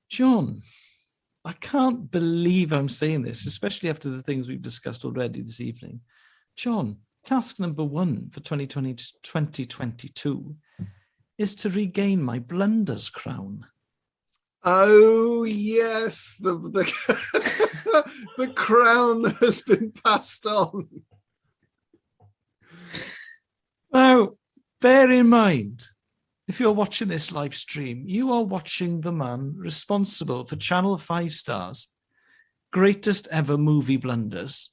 John, I can't believe I'm saying this, especially after the things we've discussed already this evening. John, task number 1 for 2022 is to regain my blunders crown. Oh, yes. The the crown has been passed on. Now, bear in mind, if you're watching this live stream, you are watching the man responsible for Channel 5 Star's greatest ever movie blunders,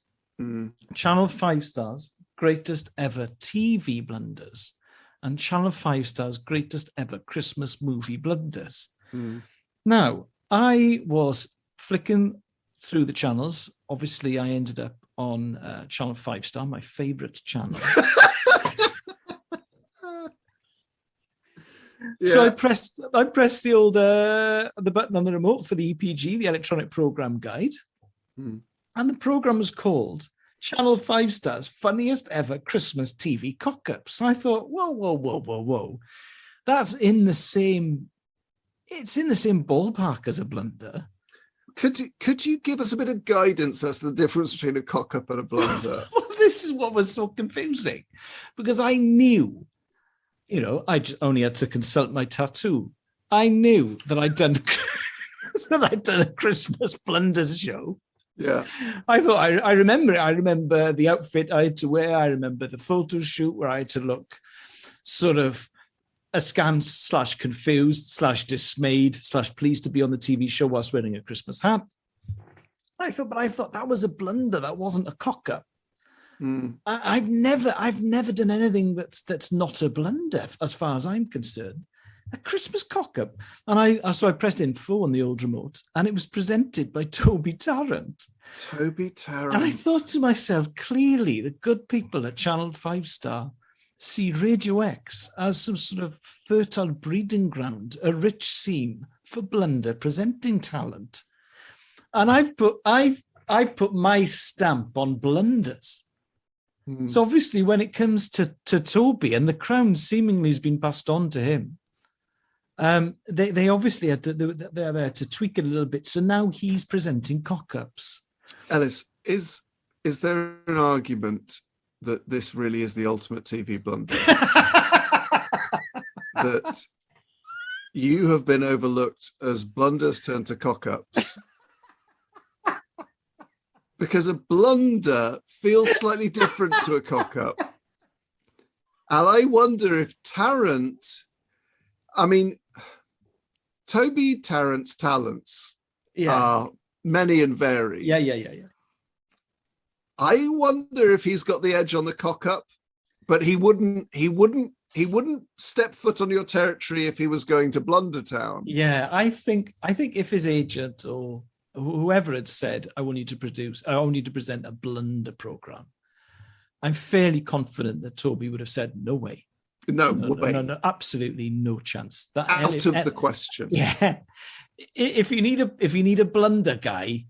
Channel 5 Star's greatest ever TV blunders, and Channel 5 Star's greatest ever Christmas movie blunders. Now, I was flicking through the channels. Obviously, I ended up on Channel 5 Star, my favourite channel. Yeah. So I pressed the old the button on the remote for the EPG, the electronic program guide, and the program was called Channel 5 Star's funniest ever Christmas TV cock-up. So I thought, whoa, that's in the same. It's in the same ballpark as a blunder. Could you give us a bit of guidance as to the difference between a cock-up and a blunder? Well, this is what was so confusing, because I knew. I only had to consult my tattoo. I knew that I'd done a Christmas blunders show. Yeah. I thought I remember it. I remember the outfit I had to wear. I remember the photo shoot where I had to look sort of askance / confused / dismayed / pleased to be on the TV show whilst wearing a Christmas hat. I thought that was a blunder. That wasn't a cock-up. I've never done anything that's not a blunder as far as I'm concerned. A Christmas cock-up. And I pressed info on the old remote, and it was presented by Toby Tarrant. And I thought to myself, clearly the good people at Channel 5 Star see Radio X as some sort of fertile breeding ground, a rich seam for blunder presenting talent. And I put my stamp on blunders. So obviously, when it comes to Toby, and the crown seemingly has been passed on to him, they obviously they're there to tweak it a little bit. So now he's presenting cock-ups. Ellis, is there an argument that this really is the ultimate TV blunder? That you have been overlooked as blunders turned to cock-ups? Because a blunder feels slightly different to a cock-up. And I wonder if Toby Tarrant's talents are many and varied. Yeah. I wonder if he's got the edge on the cock-up, but he wouldn't step foot on your territory if he was going to Blundertown. Yeah, I think if his agent or whoever had said, I want you to present a blunder program, I'm fairly confident that Toby would have said, no way. No, absolutely no chance. That out of the question. Yeah. If you need a blunder guy,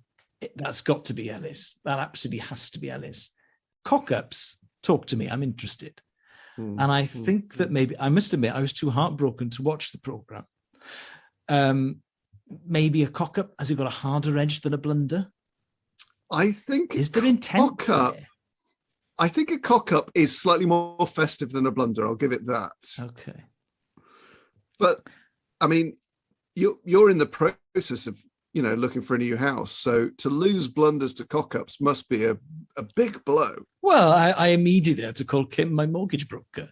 that's got to be Ellis. That absolutely has to be Ellis. Cock-ups, talk to me. I'm interested. And I think that maybe, I must admit, I was too heartbroken to watch the program. Maybe a cock-up, has it got a harder edge than a blunder? I think. Is there intent there? I think a cock-up is slightly more festive than a blunder. I'll give it that. Okay. But I mean, you're in the process of looking for a new house. So to lose blunders to cock-ups must be a big blow. Well, I immediately had to call Kim, my mortgage broker,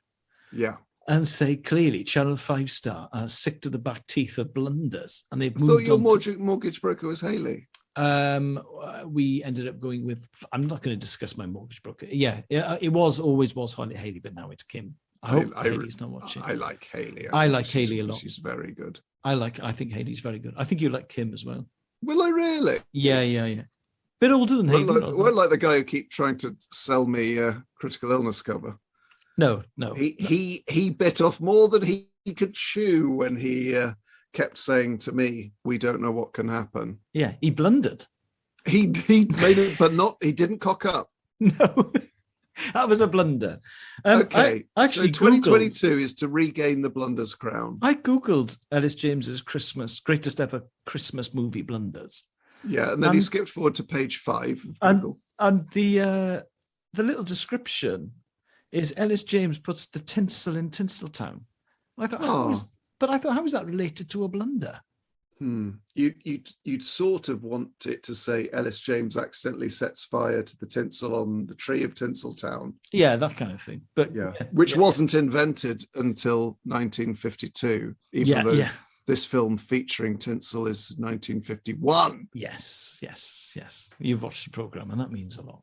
Yeah. and say clearly, Channel 5 Star are sick to the back teeth of blunders, and they've I thought moved your on. mortgage broker was Haley. We ended up going with. I'm not going to discuss my mortgage broker. Yeah, it always was Haley, but now it's Kim. I hope Haley's not watching. I like Haley. I like Haley a lot. She's very good. I think Haley's very good. I think you like Kim as well. Will I really? Yeah. Bit older than Haley. Well, like the guy who keeps trying to sell me critical illness cover. No. He bit off more than he could chew when he kept saying to me, "We don't know what can happen." Yeah, he blundered. He made it, but he didn't cock up. No, that was a blunder. Okay, actually, so 2022 is to regain the blunders crown. I googled Ellis James's greatest ever Christmas movie blunders. Yeah, and then he skipped forward to page 5 of Google. And the little description is Ellis James puts the tinsel in Tinseltown. I thought, how is that related to a blunder? You'd sort of want it to say Ellis James accidentally sets fire to the tinsel on the tree of Tinseltown. Yeah, that kind of thing. But which wasn't invented until 1952, even though this film featuring tinsel is 1951. Yes. You've watched the programme, and that means a lot.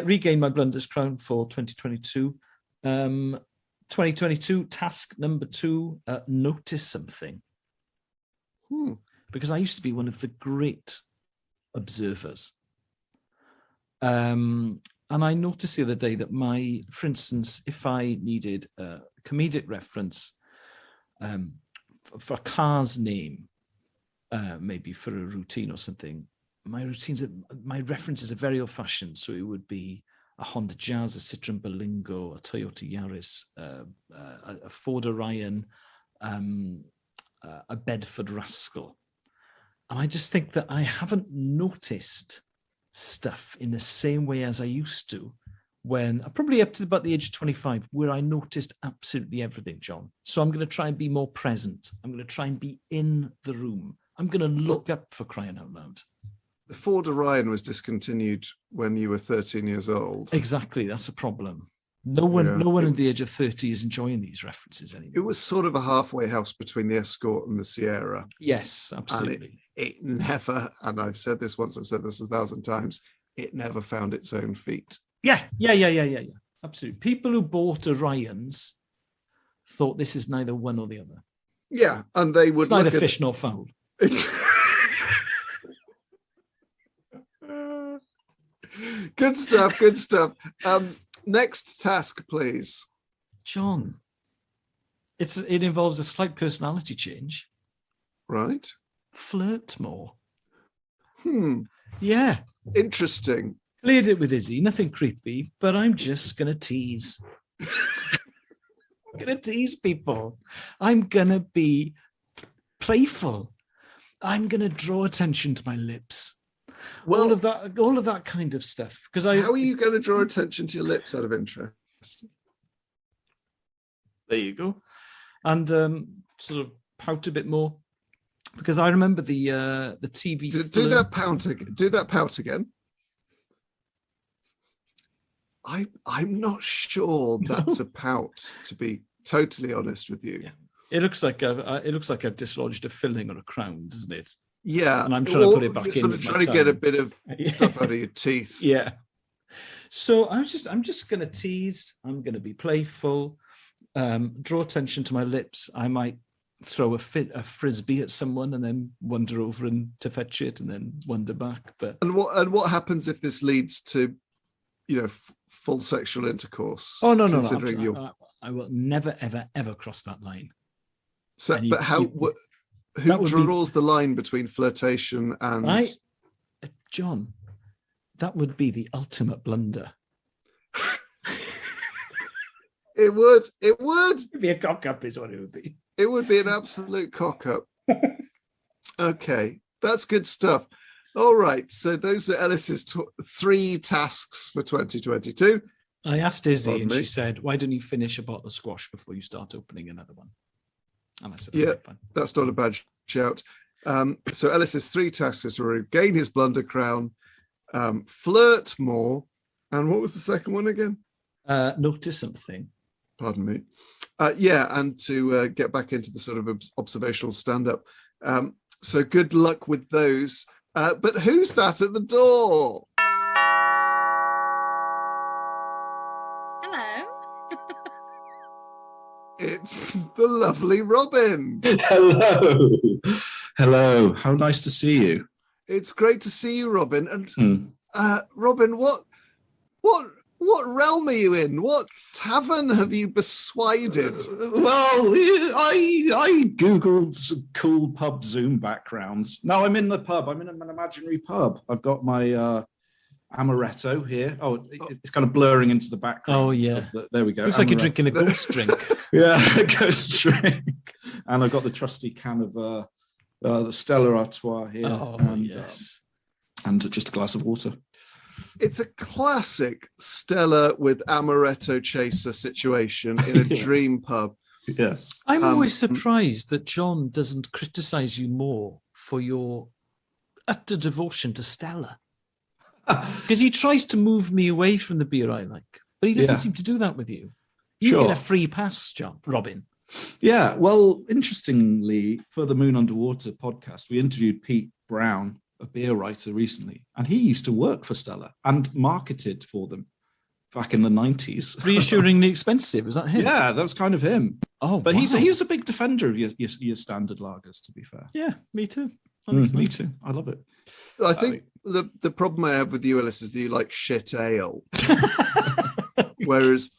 Regain my blunders crown for 2022. 2022 task number 2: notice something. Because I used to be one of the great observers. And I noticed the other day that for instance, if I needed a comedic reference for a car's name, maybe for a routine or something, my references are very old-fashioned. So it would be a Honda Jazz, a Citroen Berlingo, a Toyota Yaris, a Ford Orion, a Bedford Rascal. And I just think that I haven't noticed stuff in the same way as I used to when probably up to about the age of 25, where I noticed absolutely everything, John. So I'm going to try and be more present. I'm going to try and be in the room. I'm going to look up, for crying out loud. The Ford Orion was discontinued when you were 13 years old. Exactly. That's a problem. No one at the age of 30 is enjoying these references anymore. It was sort of a halfway house between the Escort and the Sierra. Yes, absolutely. And it never, and I've said this once, I've said this 1,000 times, it never found its own feet. Yeah. Absolutely. People who bought Orions thought this is neither one or the other. Yeah, and they would it's neither fish nor fowl. Good stuff. Next task, please. John. It involves a slight personality change. Right. Flirt more. Yeah. Interesting. Cleared it with Izzy, nothing creepy, but I'm just going to tease. I'm going to tease people. I'm going to be playful. I'm going to draw attention to my lips. Well, all of that kind of stuff. Because how are you going to draw attention to your lips out of interest? There you go. And sort of pout a bit more. Because I remember the TV. Do that pout again. I'm not sure that's a pout, to be totally honest with you. Yeah. It looks like I've dislodged a filling or a crown, doesn't it? Yeah, and I'm trying to put it back in. Sort of trying to get a bit of stuff out of your teeth. Yeah. So I'm just going to tease. I'm going to be playful. Draw attention to my lips. I might throw a frisbee at someone and then wander over and to fetch it and then wander back. But what happens if this leads to, full sexual intercourse? Oh no! I will never ever cross that line. So, but who draws the line between flirtation and? John, that would be the ultimate blunder. It would. It'd be a cock up, is what it would be. It would be an absolute cock up. Okay, that's good stuff. All right, so those are Ellis's 3 tasks for 2022. I asked Izzy, and she said, "Why don't you finish a bottle of squash before you start opening another one?" And I said, "Yeah, that's not a bad shout." So Ellis's 3 tasks are to regain his blunder crown, flirt more, and what was the second one again? Notice something. Pardon me. And to get back into the sort of observational stand-up. So good luck with those. But who's that at the door? Hello. It's the lovely Robin. Hello. Hello. How nice to see you. It's great to see you, Robin. And Robin, what realm are you in? What tavern have you beswided? Well, I googled some cool pub Zoom backgrounds. Now I'm in the pub. I'm in an imaginary pub. I've got my amaretto here. Oh, it's kind of blurring into the background. Oh, yeah. There we go. Looks like you're drinking a ghost drink. Yeah, a ghost drink. And I've got the trusty can of the Stella Artois here. Oh, and, yes. And just a glass of water. It's a classic Stella with amaretto chaser situation in a dream pub. Yes. I'm always surprised that John doesn't criticize you more for your utter devotion to Stella. Because he tries to move me away from the beer I like, but he doesn't seem to do that with you. You get a free pass, Robin. Yeah, well, interestingly, for the Moon Underwater podcast, we interviewed Pete Brown, a beer writer, recently, and he used to work for Stella and marketed for them back in the 90s. Reassuringly expensive, is that him? Yeah, that was kind of him. Oh, but wow. he's a big defender of your standard lagers, to be fair. Yeah, me too. Me too. I love it. I think the problem I have with you, Ellis, is that you like shit ale. Whereas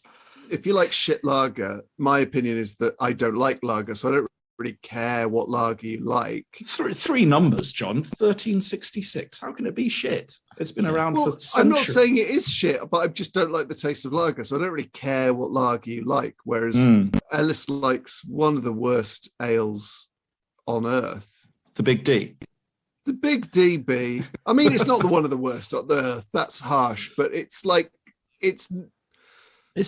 if you like shit lager, my opinion is that I don't like lager, so I don't really care what lager you like. Three numbers, John. 1366. How can it be shit? It's been around for centuries. I'm not saying it is shit, but I just don't like the taste of lager, so I don't really care what lager you like. Whereas Ellis likes one of the worst ales on earth. The Big D. The Big DB. I mean, it's not the one of the worst on the earth. That's harsh, but it's like it's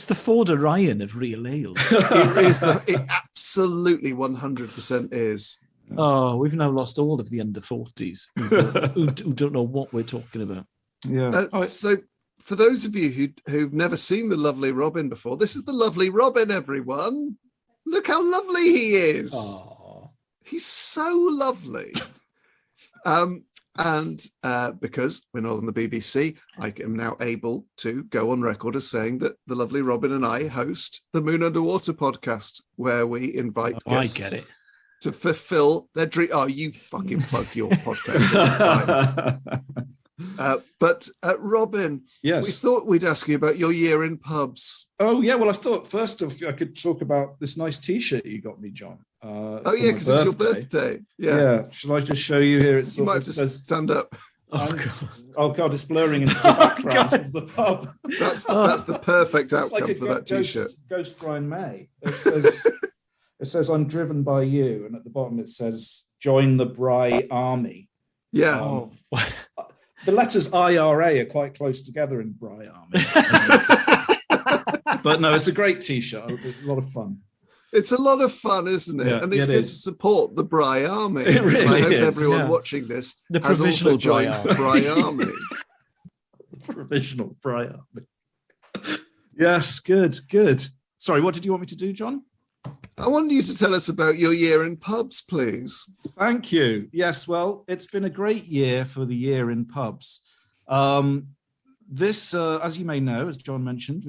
the Ford Orion of real ale. It absolutely 100% is. Oh, we've now lost all of the under 40s who don't know what we're talking about. Yeah. So for those of you who've never seen the lovely Robin before, this is the lovely Robin, everyone. Look how lovely he is. Oh. He's so lovely. Because we're not on the BBC, I am now able to go on record as saying that the lovely Robin and I host the Moon Underwater podcast, where we invite guests I get it. to fulfill their dream. Oh, you fucking plug your podcast all the time. But Robin, yes, we thought we'd ask you about your year in pubs. Oh, yeah. Well, I thought first off, I could talk about this nice T-shirt you got me, John. Because it's your birthday. Yeah. Shall I just show you here? It's you might have to stand up. Oh God, it's blurring into the background of the pub. That's the perfect outcome for that T-shirt. Ghost Brian May. It says I'm driven by you, and at the bottom it says join the Bry Army. Yeah. The letters IRA are quite close together in Bry Army. But no, it's a great T-shirt. It's a lot of fun. It's a lot of fun, isn't it? Yeah, and it's good to support the Bry Army. It really I hope is, everyone watching this the has also joined the Bry Army. Provisional Bry Army. Yes, good. Sorry, what did you want me to do, John? I want you to tell us about your year in pubs, please. Thank you. Yes, well, it's been a great year for the year in pubs. This, as you may know, as John mentioned,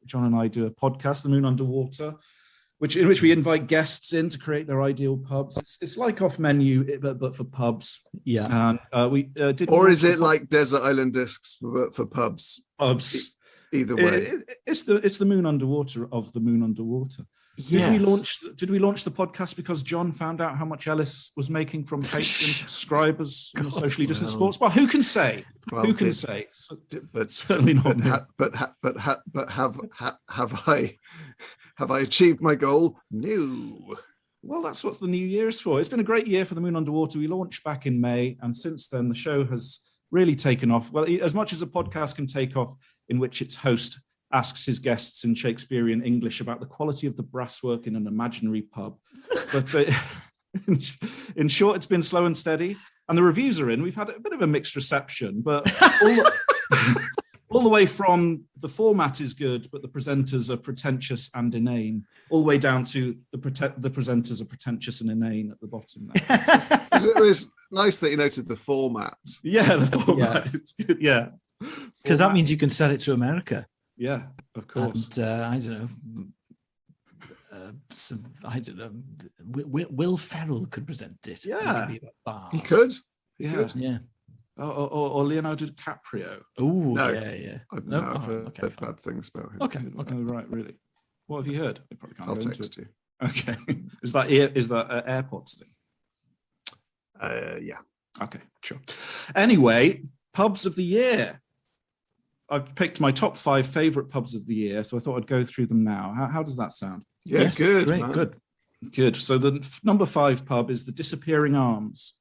John and I do a podcast, The Moon Underwater, in which we invite guests in to create their ideal pubs. It's like Off Menu, but for pubs. Yeah. And we did. Or is it like Desert Island Discs for pubs? Pubs. Either way, it's the Moon Underwater of the Moon Underwater. Yes. Did we launch the podcast because John found out how much Ellis was making from Patreon subscribers in a socially distant sports bar? Who can say? Who can say? But certainly not. Have I achieved my goal? No. Well, that's what the new year is for. It's been a great year for the Moon Underwater. We launched back in May, and since then the show has really taken off. Well, as much as a podcast can take off, in which its host asks his guests in Shakespearean English about the quality of the brasswork in an imaginary pub. But In short, it's been slow and steady, and the reviews are in. We've had a bit of a mixed reception, but all the way from the format is good, but the presenters are pretentious and inane, all the way down to the presenters are pretentious and inane at the bottom there. It was nice that you noted the format. Yeah, the format. Yeah. It's good. Yeah, Because that means you can sell it to America. yeah, of course. And I don't know. Will Ferrell could present it. Yeah. He could. Yeah. Yeah. Or Leonardo DiCaprio. Oh, No. yeah. I've No, I've heard okay, fine. bad things about him. Okay. Oh, right, really. What have you heard? I probably can't I'll go into text it. you. Okay. Is that AirPods thing? Yeah. Okay, sure. Anyway, pubs of the year. I've picked my top 5 favorite pubs of the year, so I thought I'd go through them now. How does that sound? Yeah, Yes, good. great, Man. good. Good. So the number 5 pub is the Disappearing Arms,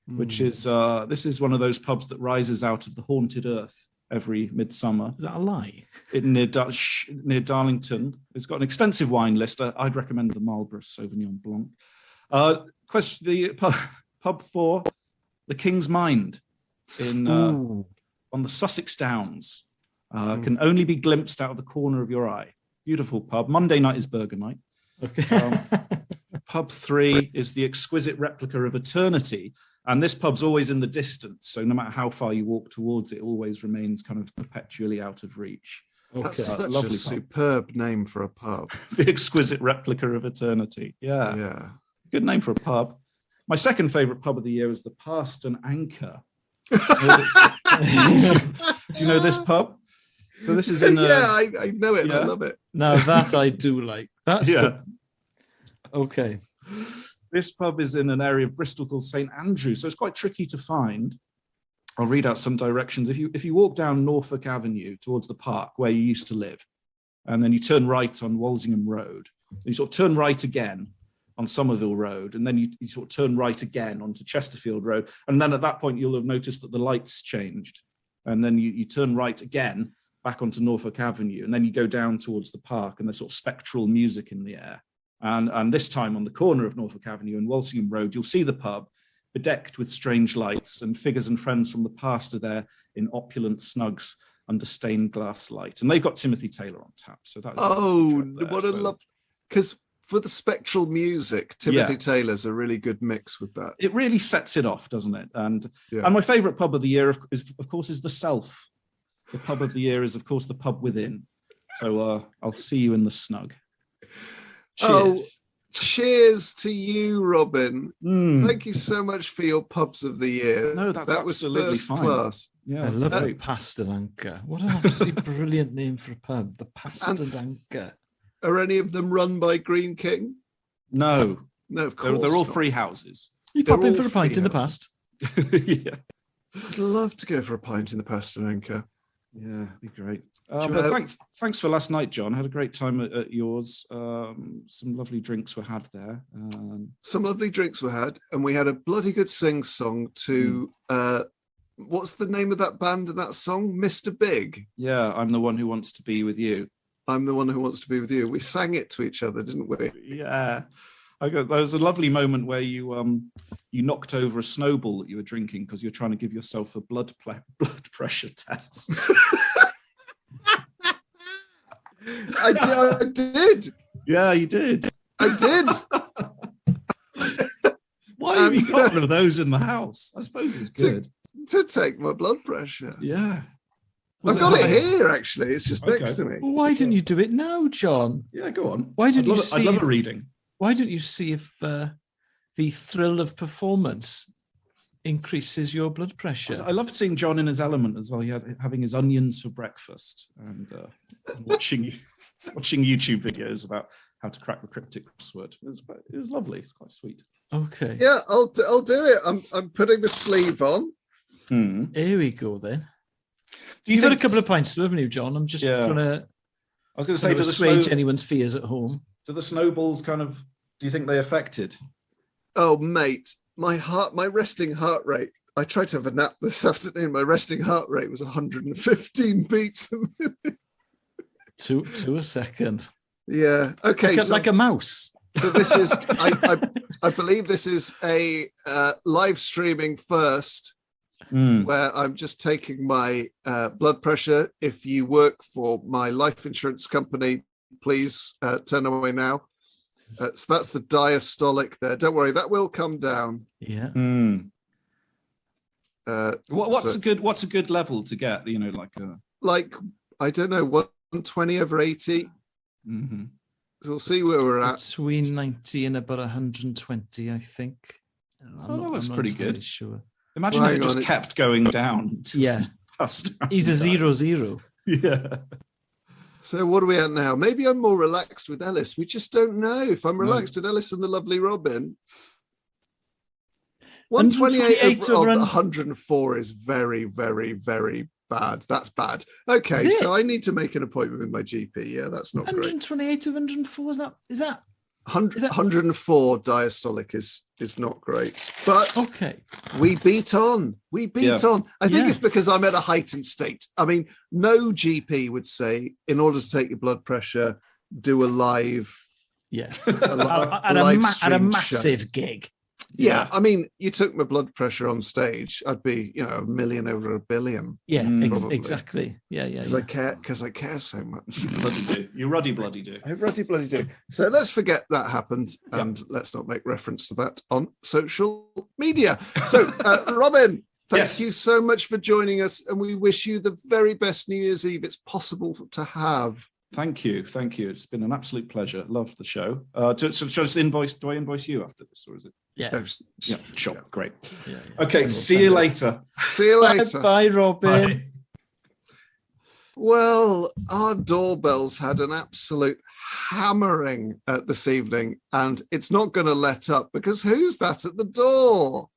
which is this is one of those pubs that rises out of the haunted earth every midsummer. Is that a lie? Near Darlington. It's got an extensive wine list. I'd recommend the Marlborough Sauvignon Blanc. Pub 4, the King's Mind, on the Sussex Downs. Can only be glimpsed out of the corner of your eye. Beautiful pub. Monday night is burger night. Okay. Pub 3 is the exquisite replica of Eternity. And this pub's always in the distance. So no matter how far you walk towards it, it always remains kind of perpetually out of reach. That's Okay. such a lovely pub. superb name for a pub. The exquisite replica of Eternity. Yeah. Yeah. Good name for a pub. My second favourite pub of the year is the Past and Anchor. Do you know this pub? So this is in yeah, I know it. yeah. I love it. Now that I do like. That's okay. This pub is in an area of Bristol called St Andrews, so it's quite tricky to find. I'll read out some directions. If you walk down Norfolk Avenue towards the park where you used to live, and then you turn right on Walsingham Road, you sort of turn right again on Somerville Road, and then you sort of turn right again onto Chesterfield Road, and then at that point you'll have noticed that the lights changed, and then you turn right again back onto Norfolk Avenue, and then you go down towards the park, and there's sort of spectral music in the air. And this time on the corner of Norfolk Avenue and Walsingham Road, you'll see the pub bedecked with strange lights, and figures and friends from the past are there in opulent snugs under stained glass light. And they've got Timothy Taylor on tap. So that's What a love. Because for the spectral music, Timothy Yeah. Taylor's a really good mix with that. It really sets it off, doesn't it? And Yeah. my favourite pub of the year, of course, is the Self. The pub of the year is, of course, the pub within. So I'll see you in the snug. Oh, cheers to you, Robin. Mm. Thank you so much for your pubs of the year. No, that's that was absolutely first fine. class. Yeah, I it's love the great. Past and Anchor. What an absolutely brilliant name for a pub. The Past and Anchor. Are any of them run by Green King? No, No, of they're course. all not. free houses. You They're pop in all for a pint free in the houses. past. Yeah. I'd love to go for a pint in the Past and Anchor. Yeah, it'd be great. Sure. But thanks for last night, John. I had a great time at yours. Some lovely drinks were had there. Some lovely drinks were had, and we had a bloody good sing-song to, what's the name of that band and that song? Mr. Big. Yeah, I'm the one who wants to be with you. I'm the one who wants to be with you. We sang it to each other, didn't we? Yeah. There was a lovely moment where you knocked over a snowball that you were drinking because you're trying to give yourself a blood pressure test. I did. Yeah, you did. I did. Why have you got one of those in the house? I suppose it's good. To take my blood pressure. Yeah. I've got it here, actually. It's just next to me. Well, why didn't you do it now, John? Yeah, go on. Why didn't you I'd love a reading. Why don't you see if the thrill of performance increases your blood pressure? I loved seeing John in his element as well. He had having his onions for breakfast and watching YouTube videos about how to crack the cryptic crossword. It was lovely. It's quite sweet. Okay. Yeah, I'll do it. I'm putting the sleeve on. Here we go then. Do you You've had a think, couple of pints too, haven't you, John? I'm just trying to I was going to say, assuage anyone's fears at home. do the snowballs kind of? Do you think they affected? Oh, mate, my resting heart rate. I tried to have a nap this afternoon. My resting heart rate was 115 beats a minute. To a second. Yeah. Okay. Like a mouse. So this is I believe this is a live streaming first, where I'm just taking my blood pressure. If you work for my life insurance company, please turn away now. So that's the diastolic there. Don't worry, that will come down. Yeah. What's a good level to get? You know, like I don't know, 120 over 80. Mm-hmm. So we'll see where we're at. Between 90 and about 120, I think. That looks pretty good. Sure. Imagine if it just kept going down. Yeah. He's a 0-0. Yeah. So what are we at now? Maybe I'm more relaxed with Ellis. We just don't know. If I'm relaxed with Ellis and the lovely Robin. 128 over 104 is very, very, very bad. That's bad. Okay, so I need to make an appointment with my GP. Yeah, that's not 128 to 104, is that 104 diastolic is not great. But okay. We beat on. I think it's because I'm at a heightened state. I mean, no GP would say, in order to take your blood pressure, do a live at a massive gig. Yeah, I mean, you took my blood pressure on stage, I'd be, a million over a billion. Yeah, exactly. Yeah. Because I care so much. You bloody do. You ruddy bloody do. I ruddy bloody do. So let's forget that happened, and let's not make reference to that on social media. So, Robin, thank you so much for joining us, and we wish you the very best New Year's Eve it's possible to have. Thank you. It's been an absolute pleasure. Love the show. So just invoice. Do I invoice you after this, or is it? Yeah. Yeah. Sure. Yeah. Great. Yeah. Okay. See you later. See you later. Bye, Robin. Bye. Well, our doorbells had an absolute hammering this evening, and it's not going to let up because who's that at the door?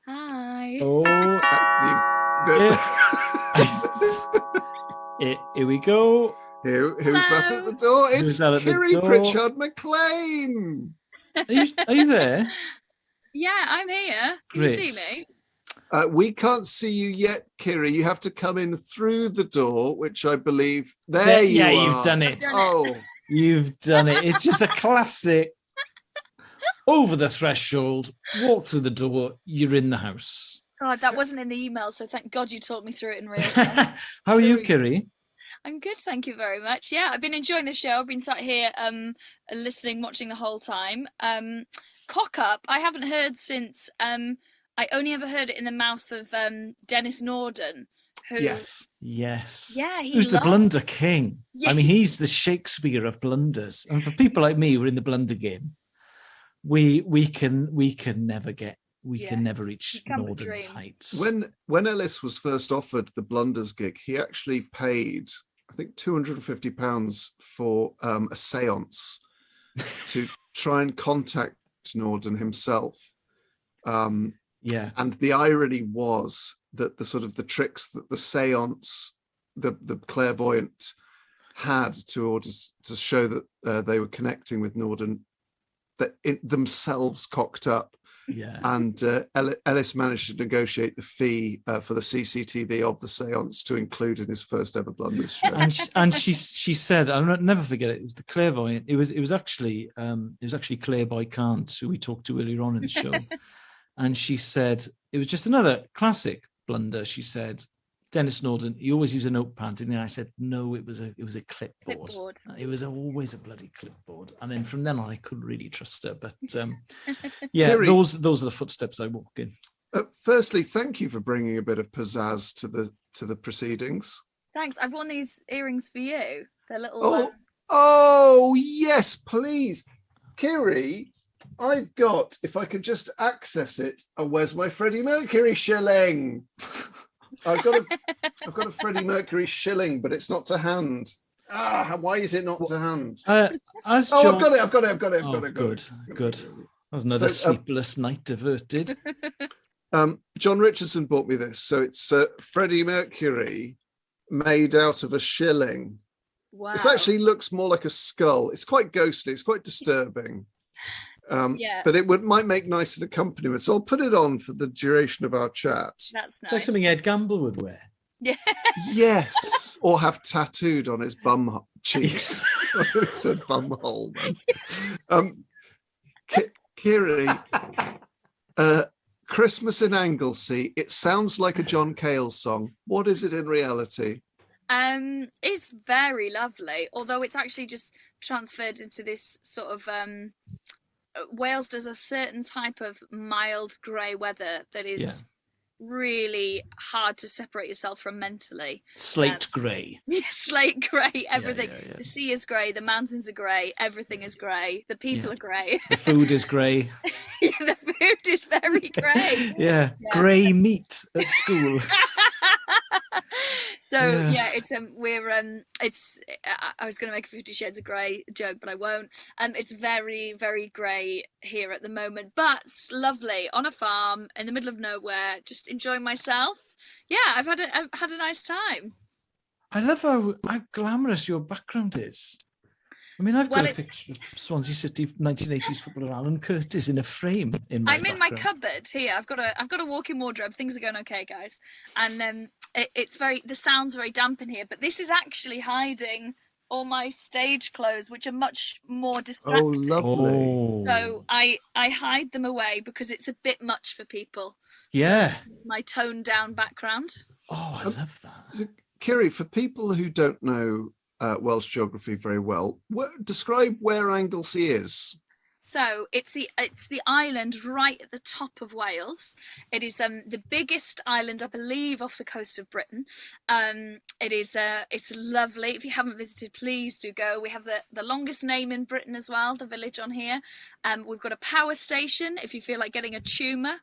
Hi. Oh. Here we go. Who's that at the door? It's Kiri Pritchard McLean. Are you there? Yeah, I'm here. Can you see me? We can't see you yet, Kiri. You have to come in through the door, which I believe you are. You've done it. You've done it. It's just a classic. Over the threshold, walk through the door, you're in the house. God, that wasn't in the email, so thank God you talked me through it in real time. How are you, Kiri? I'm good, thank you very much. Yeah, I've been enjoying the show. I've been sat here listening, watching the whole time. Cock Up, I haven't heard since. I only ever heard it in the mouth of Dennis Norden. Who, yes. Yeah, who's the blunder king? Yeah. I mean, he's the Shakespeare of blunders. And for people like me who are in the blunder game, we can never reach Norden's heights. When Ellis was first offered the blunders gig, he actually paid, I think, £250 for a séance to try and contact Norden himself. And the irony was that the tricks that the séance, the clairvoyant had to show that they were connecting with Norden, that it themselves cocked up. Yeah. And Ellis managed to negotiate the fee for the CCTV of the séance to include in his first ever blunders show. And she said, I'll never forget it. It was the clairvoyant. It was actually Claire Boykant, who we talked to earlier on in the show. And she said it was just another classic blunder. She said, Dennis Norden, he always used a notepad, and I said, no, it was a clipboard. It was always a bloody clipboard. And then from then on, I couldn't really trust her. But Kiri, those are the footsteps I walk in. Firstly, thank you for bringing a bit of pizzazz to the proceedings. Thanks. I've worn these earrings for you. They're little. Oh yes, please, Kiri. I've got, if I could just access it. Oh, where's my Freddie Mercury shilling? I've got a Freddie Mercury shilling, but it's not to hand. Why is it not to hand? John... I've got it. Good. That was another sleepless night diverted. John Richardson bought me this. So it's Freddie Mercury made out of a shilling. Wow. It actually looks more like a skull. It's quite ghostly. It's quite disturbing. But it might make nice an accompaniment. So I'll put it on for the duration of our chat. That's nice. It's like something Ed Gamble would wear. Yeah. Yes, or have tattooed on his bum cheeks. It said bum hole. Kiri, Christmas in Anglesey. It sounds like a John Cale song. What is it in reality? It's very lovely, although it's actually just transferred into this sort of Wales does a certain type of mild grey weather that is really hard to separate yourself from mentally. Slate grey. Slate grey, everything. Yeah. The sea is grey, the mountains are grey, everything is grey, the people are grey. The food is grey. The food is very grey. Yeah, grey meat at school. So it's it's I was going to make a 50 Shades of Grey joke, but I won't. It's very, very grey here at the moment, but it's lovely on a farm in the middle of nowhere, just enjoying myself. Yeah, I've had a nice time. I love how glamorous your background is. I mean, I've got a picture of Swansea City 1980s footballer Alan Curtis in a frame in my in my cupboard here. I've got a walk-in wardrobe. Things are going okay, guys. And the sound's very damp in here, but this is actually hiding all my stage clothes, which are much more distracting. Oh, lovely. So I hide them away because it's a bit much for people. Yeah. So it's my toned down background. Oh, I love that. So, Kiri, for people who don't know Welsh geography very well, describe where Anglesey is. So it's the island right at the top of Wales. It is the biggest island, I believe, off the coast of Britain. It's lovely. If you haven't visited, please do go. We have the longest name in Britain as well, the village on here. We've got a power station if you feel like getting a tumour.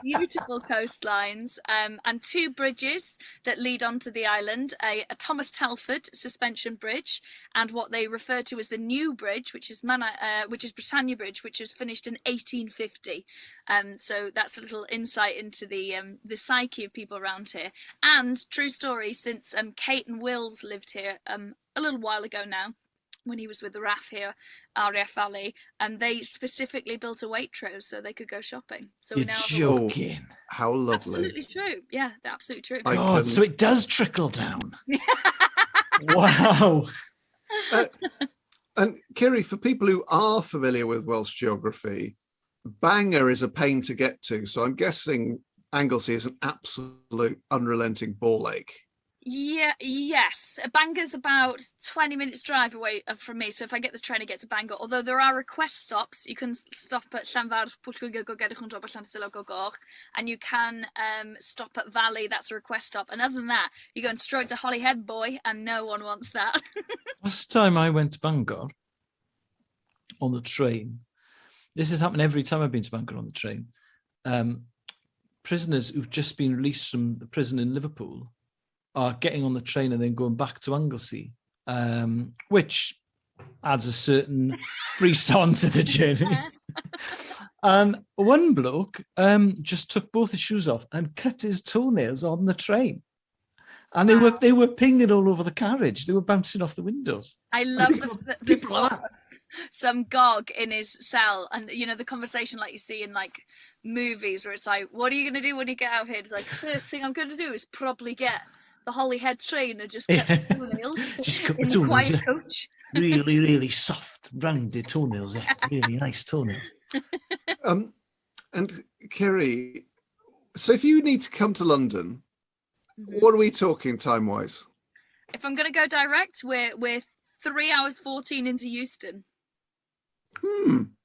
Beautiful coastlines, and two bridges that lead onto the island, a Thomas Telford suspension bridge and what they refer to as the new bridge, which is Britannia Bridge, which was finished in 1850. So that's a little insight into the psyche of people around here. And true story, since Kate and Wills lived here a little while ago now, when he was with the RAF here, RAF Valley, and they specifically built a Waitrose so they could go shopping. So You're joking. How lovely. Absolutely true. Yeah, absolutely true. God, so it does trickle down. Wow. And Kiri, for people who are familiar with Welsh geography, Bangor is a pain to get to. So I'm guessing Anglesey is an absolute unrelenting ball ache. Yeah, yes. Bangor's about 20 minutes drive away from me. So if I get the train, I get to Bangor. Although there are request stops. You can stop at Llanfair, and you can stop at Valley. That's a request stop. And other than that, you're going straight to Holyhead, boy, and no one wants that. Last time I went to Bangor on the train, this has happened every time I've been to Bangor on the train. Prisoners who've just been released from the prison in Liverpool are getting on the train and then going back to Anglesey, which adds a certain frisson to the journey. One bloke just took both his shoes off and cut his toenails on the train. And they were pinging all over the carriage. They were bouncing off the windows. I love the thought of some gog in his cell, and the conversation like you see in like movies where it's like, what are you going to do when you get out here? It's like, first thing I'm going to do is probably get the Holyhead train and just cut the toenails Just cut the in the toenails, quiet yeah. coach. Really, really soft, rounded toenails. Yeah. Really nice toenails. And Kiri, so if you need to come to London, what are we talking time-wise? If I'm going to go direct, we're 3 hours 14 into Euston.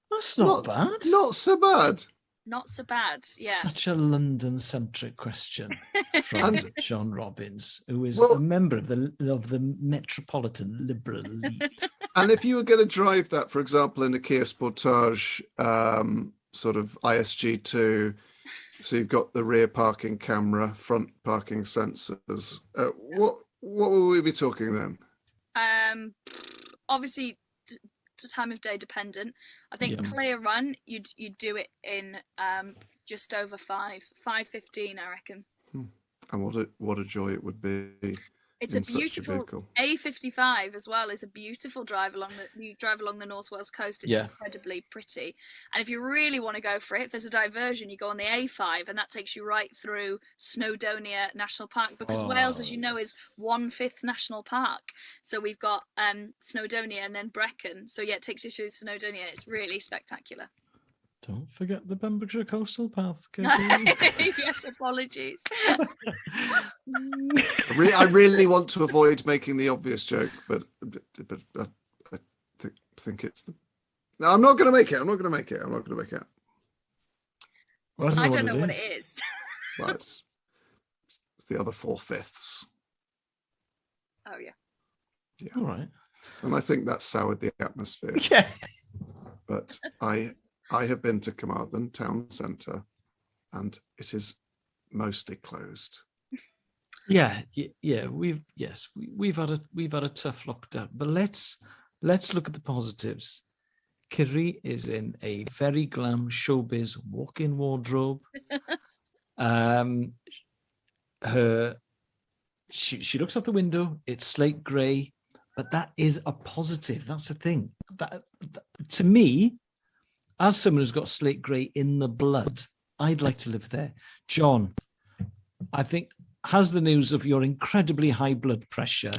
That's not bad. Not so bad. Not so bad, yeah. Such a London-centric question from John Robbins, who is Well- a member of the Metropolitan Liberal elite. And if you were going to drive that, for example, in a Kia Sportage, sort of ISG2, so you've got the rear parking camera, front parking sensors, what will we be talking then? Obviously, to time of day dependent. I think clear run, you'd do it in just over 5:15, I reckon. And what a joy it would be. It's in a such a beautiful vehicle. A55 as well. Is a beautiful drive along the North Wales coast. It's Yeah. incredibly pretty. And if you really want to go for it, if there's a diversion, you go on the A5, and that takes you right through Snowdonia National Park, because Wales, as you know, is 1/5 national park. So we've got Snowdonia and then Brecon. So yeah, it takes you through Snowdonia, and it's really spectacular. Don't forget the Pembrokeshire Coastal Path. Yes, apologies. I really want to avoid making the obvious joke, but I think it's the. No, I'm not going to make it. I'm not going to make it. Well, I don't know what it is. Well, it's the other 4/5. Oh yeah. All right. And I think that soured the atmosphere. Yeah. But I have been to Carmarthen town centre, and it is mostly closed. Yeah. We've had a tough lockdown, but let's look at the positives. Kiri is in a very glam showbiz walk-in wardrobe. She looks out the window. It's slate grey, but that is a positive. That's the thing. That to me, as someone who's got slate grey in the blood, I'd like to live there. John, I think, has the news of your incredibly high blood pressure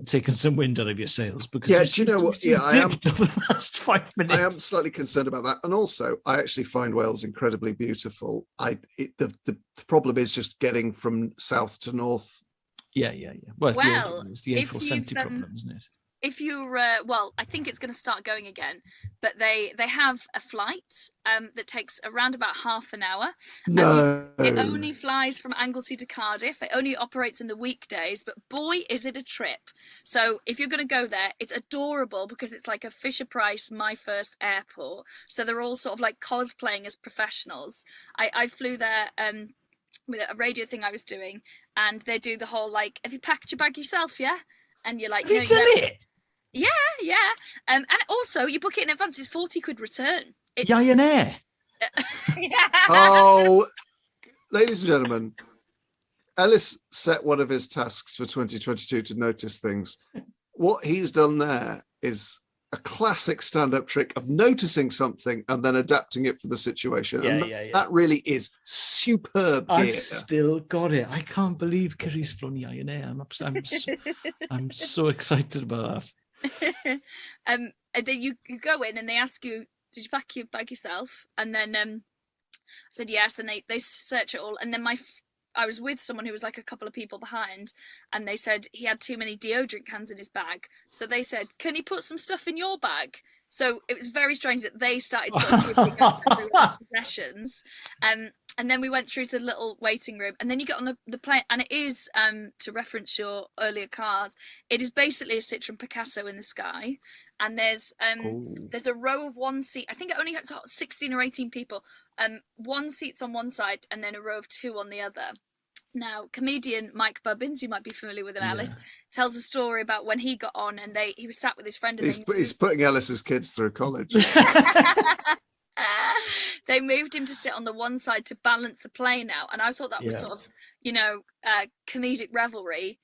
taken some wind out of your sails? Because yeah, do you know what? Yeah, I am. Over the last 5 minutes. I am slightly concerned about that, and also I actually find Wales incredibly beautiful. The problem is just getting from south to north. Yeah. Well, it's the A470 problem, isn't it? If you're I think it's going to start going again, but they have a flight that takes around about half an hour. No, it only flies from Anglesey to Cardiff. It only operates in the weekdays, but boy, is it a trip. So if you're going to go there, it's adorable because it's like a Fisher Price My First Airport. So they're all sort of like cosplaying as professionals. I flew there with a radio thing I was doing, and they do the whole like, have you packed your bag yourself? Yeah. And you're like, have you done it? Yeah. And also, you book it in advance. It's 40 quid return. It's Ejjr. Oh, ladies and gentlemen, Ellis set one of his tasks for 2022 to notice things. What he's done there is a classic stand-up trick of noticing something and then adapting it for the situation. That really is superb. I've still got it. I can't believe Kiri's flown Nyee. I'm so excited about that. And then you go in and they ask you, did you pack your bag yourself? And then I said yes, and they search it all. And then I was with someone who was like a couple of people behind, and they said he had too many deodorant cans in his bag. So they said, can you put some stuff in your bag? So it was very strange that they started sort of giving up everyone's possessions. And then we went through to the little waiting room, and then you get on the plane, and it is, to reference your earlier card, it is basically a Citroen Picasso in the sky. And there's a row of one seat. I think it only has 16 or 18 people. One seat's on one side, and then a row of two on the other. Now, comedian Mike Bubbins, you might be familiar with him, Alice, tells a story about when he got on and he was sat with his friend. And he's putting Alice's kids through college. They moved him to sit on the one side to balance the plane out. And I thought that was sort of, comedic revelry.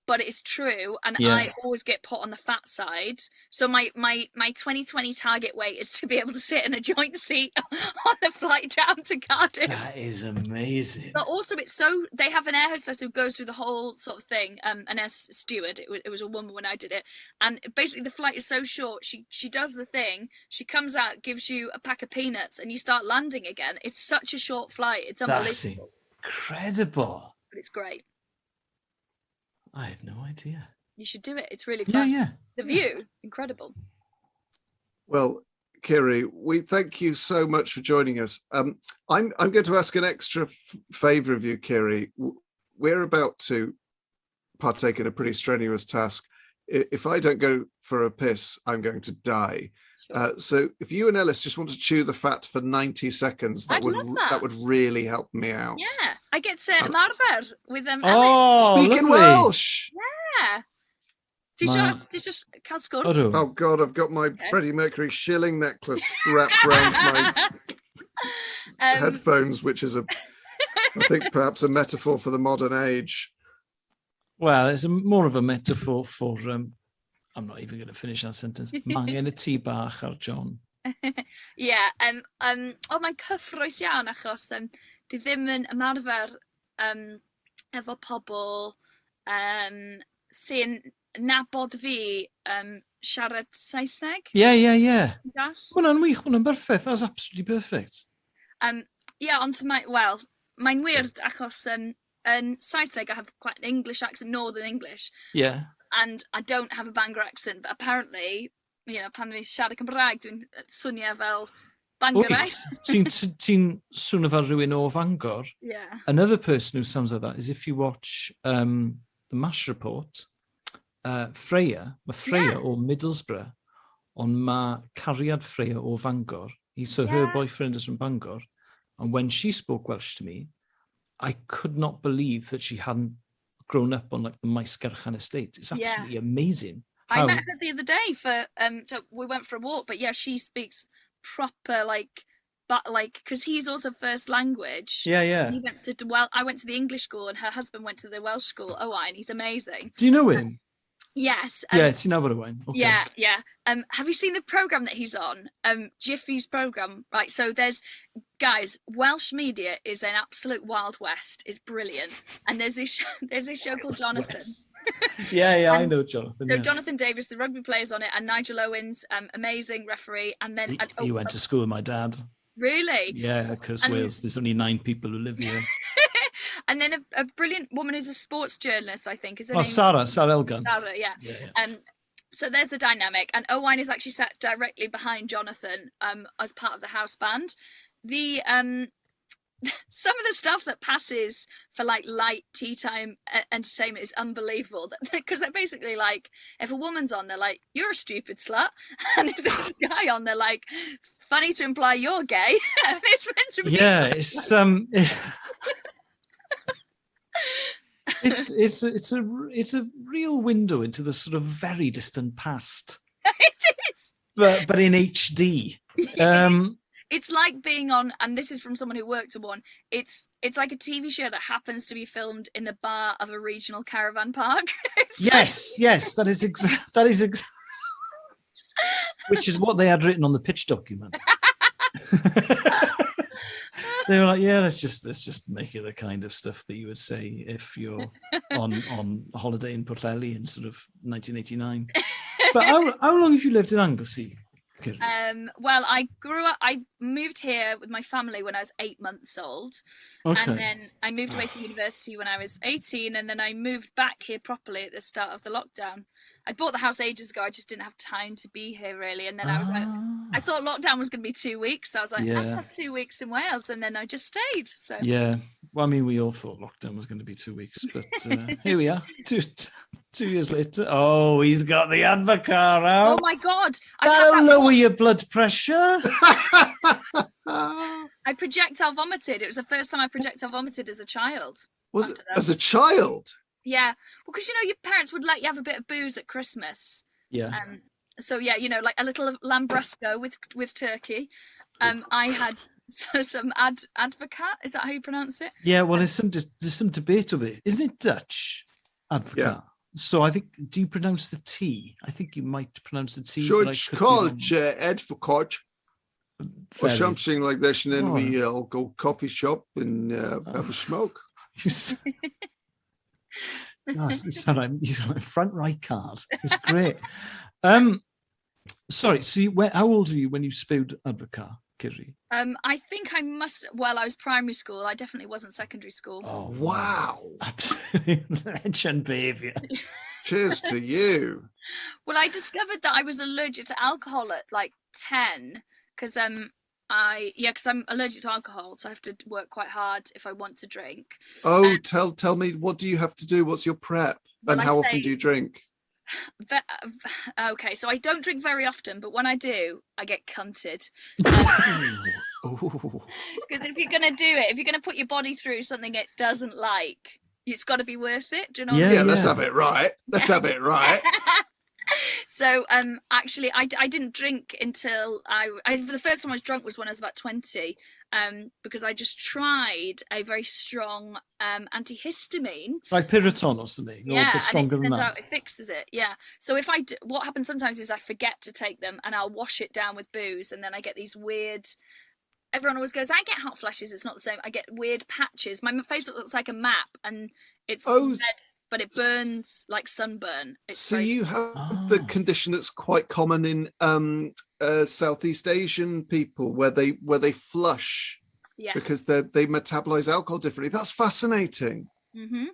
But it's true, and I always get put on the fat side. So my 2020 target weight is to be able to sit in a joint seat on the flight down to Cardiff. That is amazing. But also, they have an air hostess who goes through the whole sort of thing. An air steward. It was a woman when I did it, and basically the flight is so short. She does the thing. She comes out, gives you a pack of peanuts, and you start landing again. It's such a short flight. It's unbelievable. That's incredible. But it's great. I have no idea. You should do it. It's really fun. Yeah. The view, incredible. Well, Kiri, we thank you so much for joining us. I'm going to ask an extra favour of you, Kiri. We're about to partake in a pretty strenuous task. If I don't go for a piss, I'm going to die. Sure. So if you and Ellis just want to chew the fat for 90 seconds, that would really help me out. Yeah, I get to ymarfer with them. Speaking Welsh. Yeah. It's just cascos. Oh God, I've got my Freddie Mercury shilling necklace wrapped around my headphones, which is I think perhaps a metaphor for the modern age. Well, it's more of a metaphor for. I'm not even going to finish that sentence. Mangen y tŷ bach ar John. Yeah, mae'n cyffroes iawn achos di ddim yn ymarfer efo pobl sy'n nabod fi siarad Saesneg. Yeah. Gall? Hwna'n wych, hwna'n perffaith. That's absolutely perfect. Ond mae'n weird achos yn Saesneg I have quite an English accent, Northern English, Yeah. and I don't have a Bangor accent, but apparently, pan fi'n siarad Cymraeg, dwi'n swnio fel Bangorite. Ti'n swnio fel rhywun o Fangor. Yeah. Another person who sounds like that is if you watch the MASH report, Freya, mae Freya o Middlesbrough, ond mae cariad Freya o Fangor. Her boyfriend is from Bangor. And when she spoke Welsh to me, I could not believe that she hadn't grown up on like the Maes Gerchan estate. It's absolutely amazing. I met her the other day we went for a walk, but yeah, she speaks proper because he's also first language. Yeah. He went to I went to the English school and her husband went to the Welsh school. And he's amazing. Do you know him? Yes. It's in Aberystwyth. Okay. Yeah. Have you seen the program that he's on? Jiffy's program, right? So guys, Welsh media is an absolute Wild West. It's brilliant, and there's this show called Jonathan. Yeah, I know Jonathan. So Jonathan Davis, the rugby player's on it, and Nigel Owens, amazing referee, and then he went to school with my dad. Really? Yeah, because Wales, there's only 9 people who live here. And then a brilliant woman who's a sports journalist, I think, is her name? Sarah Elgan. Sarah, yeah. So there's the dynamic, and Owain is actually sat directly behind Jonathan as part of the house band. The some of the stuff that passes for like light tea time entertainment is unbelievable, because they're basically like, if a woman's on, they're like, you're a stupid slut, and if there's a guy on, they're like, funny to imply you're gay. And it's meant to be it's a real window into the sort of very distant past. It is, but in HD. It's like being on, and this is from someone who worked on one, it's like a TV show that happens to be filmed in the bar of a regional caravan park. Yes, that is exactly which is what they had written on the pitch document. They were like, let's just make it the kind of stuff that you would say if you're on holiday in Pwllheli in sort of 1989. But how long have you lived in Anglesey? Well, I moved here with my family when I was 8 months old. Okay. And then I moved away from university when I was 18, and then I moved back here properly at the start of the lockdown. I bought the house ages ago, I just didn't have time to be here really. And then I was like, I thought lockdown was going to be 2 weeks. So I was like, let's have 2 weeks in Wales, and then I just stayed. So yeah, well, I mean, we all thought lockdown was going to be 2 weeks, but here we are, 2 years later. Oh, he's got the Advocaat out. Oh my God. That'll lower your blood pressure. I projectile vomited. It was the first time I projectile vomited as a child. Was it as a child? Yeah. Well, because, your parents would let you have a bit of booze at Christmas. Yeah. So, yeah, like a little lambrusco with turkey. I had some Advocaat. Is that how you pronounce it? Yeah, well, there's some debate of it. Isn't it Dutch? Advocaat. Yeah. So I think, do you pronounce the T? I think you might pronounce the T. So it's called Advocaat or something like this, and then we all go coffee shop and have a smoke. You sound like front right card. It's great. Sorry, so how old were you when you spewed Advocaat, Kiri? I think I was primary school. I definitely wasn't secondary school. Oh, wow. Absolute legend behaviour. Cheers to you. Well, I discovered that I was allergic to alcohol at like 10 because I'm allergic to alcohol, so I have to work quite hard if I want to drink. Oh, tell me, what do you have to do? What's your prep? And how often do you drink? Okay, so I don't drink very often, but when I do, I get cunted. Because if you're going to do it, if you're going to put your body through something it doesn't like, it's got to be worth it. Do you know what I mean? Let's have it right. So actually I didn't drink until for the first time I was drunk was when I was about 20, because I just tried a very strong antihistamine. Like Piriton or something, Yeah, or stronger and than it turns that. out it fixes it. Yeah. So if what happens sometimes is I forget to take them and I'll wash it down with booze, and then I get these weird. Everyone always goes, I get hot flashes. It's not the same. I get weird patches. My face looks like a map, and it's red, but it burns like sunburn. It's So you have Oh. the condition that's quite common in Southeast Asian people, where they flush yes. because they metabolize alcohol differently. That's fascinating. Mm-hmm.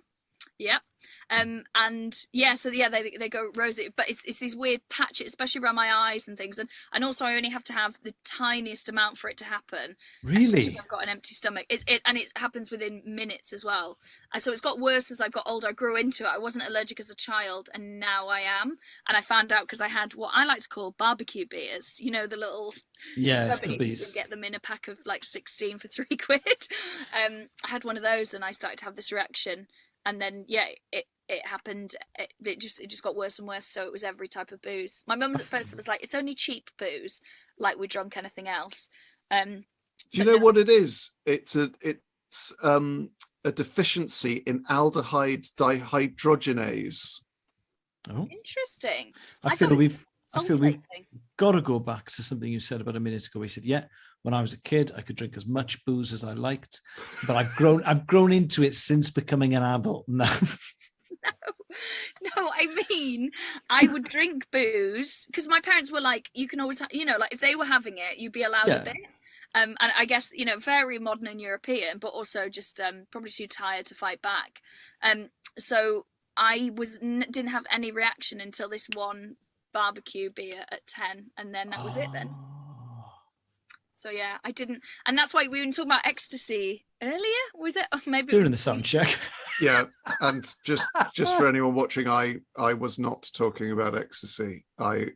Yep. And yeah, so yeah, they go rosy, but it's these weird patches, especially around my eyes and things, and also I only have to have the tiniest amount for it to happen. Especially Really? if I've got an empty stomach. And it happens within minutes as well. And so it's got worse as I've got older. I grew into it. I wasn't allergic as a child, and now I am. And I found out because I had what I like to call barbecue beers. You know, the little Yes, the stubbies. You bees. can get them in a pack of like 16 for £3. I had one of those, and I started to have this reaction. And then, yeah, it happened. It just got worse and worse. So it was every type of booze. My mum's at first was like, it's only cheap booze, like we drunk anything else. Do you know what it is? It's a deficiency in aldehyde dehydrogenase. Oh, Interesting. I feel we've Sulfate thing. got to go back to something you said about a minute ago. We said, yeah, when I was a kid, I could drink as much booze as I liked, but I've grown into it since becoming an adult now. No, I mean, I would drink booze because my parents were like, you can always, like if they were having it, you'd be allowed Yeah. a bit. And I guess, very modern and European, but also just probably too tired to fight back. So I didn't have any reaction until this one barbecue beer at 10, and then that was it then. Oh. So yeah, I didn't, and that's why we were talking about ecstasy earlier. Was it? Or maybe it During was the sound check. Yeah, and just for anyone watching, I was not talking about ecstasy. I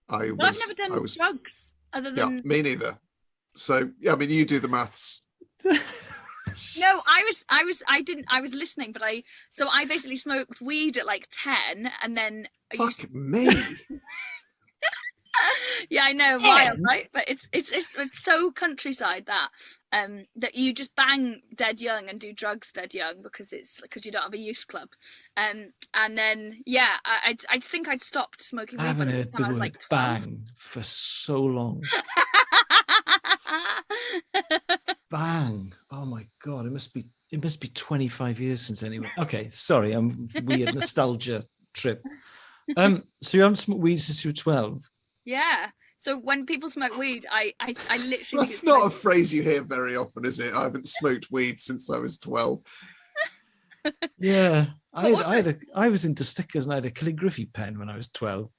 Well, was. I've never done I was. drugs other Yeah, than. me neither. So yeah, I mean, you do the maths. No, I was listening, but I basically smoked weed at like 10, and then Fuck me. yeah, I know, wild, right? But it's so countryside that that you just bang dead young and do drugs dead young because you don't have a youth club, and then yeah, I think I'd stopped smoking I weed. haven't by heard time the I was word like 12. bang for so long. Bang! Oh my god, it must be 25 years since anyone. Okay, sorry, I'm weird nostalgia trip. So you haven't smoked weed since you were 12? Yeah. So when people smoke weed, I literally. That's not a phrase you hear very often, is it? I haven't smoked weed since I was 12. Yeah, But I was into stickers and I had a calligraphy pen when I was 12.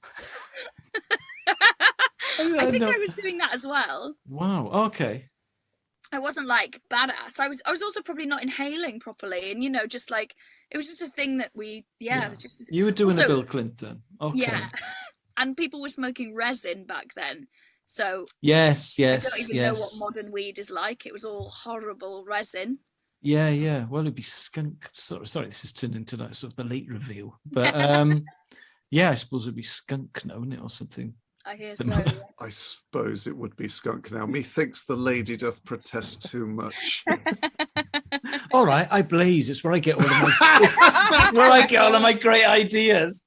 I think I was doing that as well. Wow. Okay. I wasn't like badass. I was also probably not inhaling properly, and just like it was just a thing that we just You were doing Also- a Bill Clinton. Okay. yeah. And people were smoking resin back then, so Yes. I don't even know what Yes. modern weed is like. It was all horrible resin. Yeah. Well, it'd be skunk. Sorry, this is turned into like sort of the late review, but yeah, I suppose it'd be skunk now, wouldn't it, or something. I hear Similar. so. I suppose it would be skunk now. Methinks the lady doth protest too much. All right, I blaze. It's where I get all of my great ideas.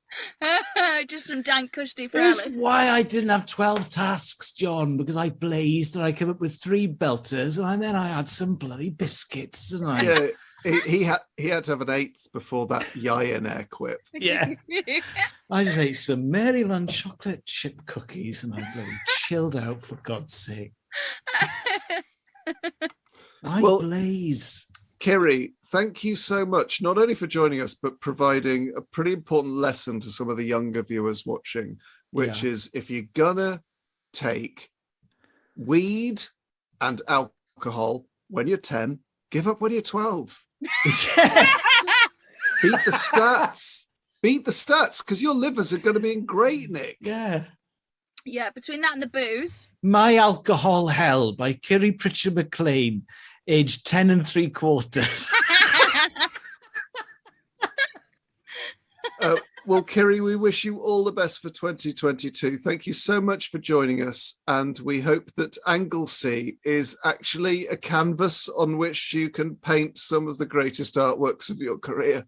Just some dank cushy for That's Ellen. why I didn't have 12 tasks, John, because I blazed and I came up with 3 belters and then I had some bloody biscuits, didn't I? Yeah, he had to have an 8th before that Yayan air quip. Yeah. I just ate some Maryland chocolate chip cookies and I bloody chilled out, for God's sake. Well- Blaze. Kiri, thank you so much, not only for joining us, but providing a pretty important lesson to some of the younger viewers watching, which is if you're gonna take weed and alcohol when you're 10, give up when you're 12. Yes. Beat the stats. Beat the stats, because your livers are going to be in great nick. Yeah. Yeah, between that and the booze. My Alcohol Hell by Kiri Pritchard McLean, aged 10 3/4. Well, Kiri, we wish you all the best for 2022. Thank you so much for joining us. And we hope that Anglesey is actually a canvas on which you can paint some of the greatest artworks of your career.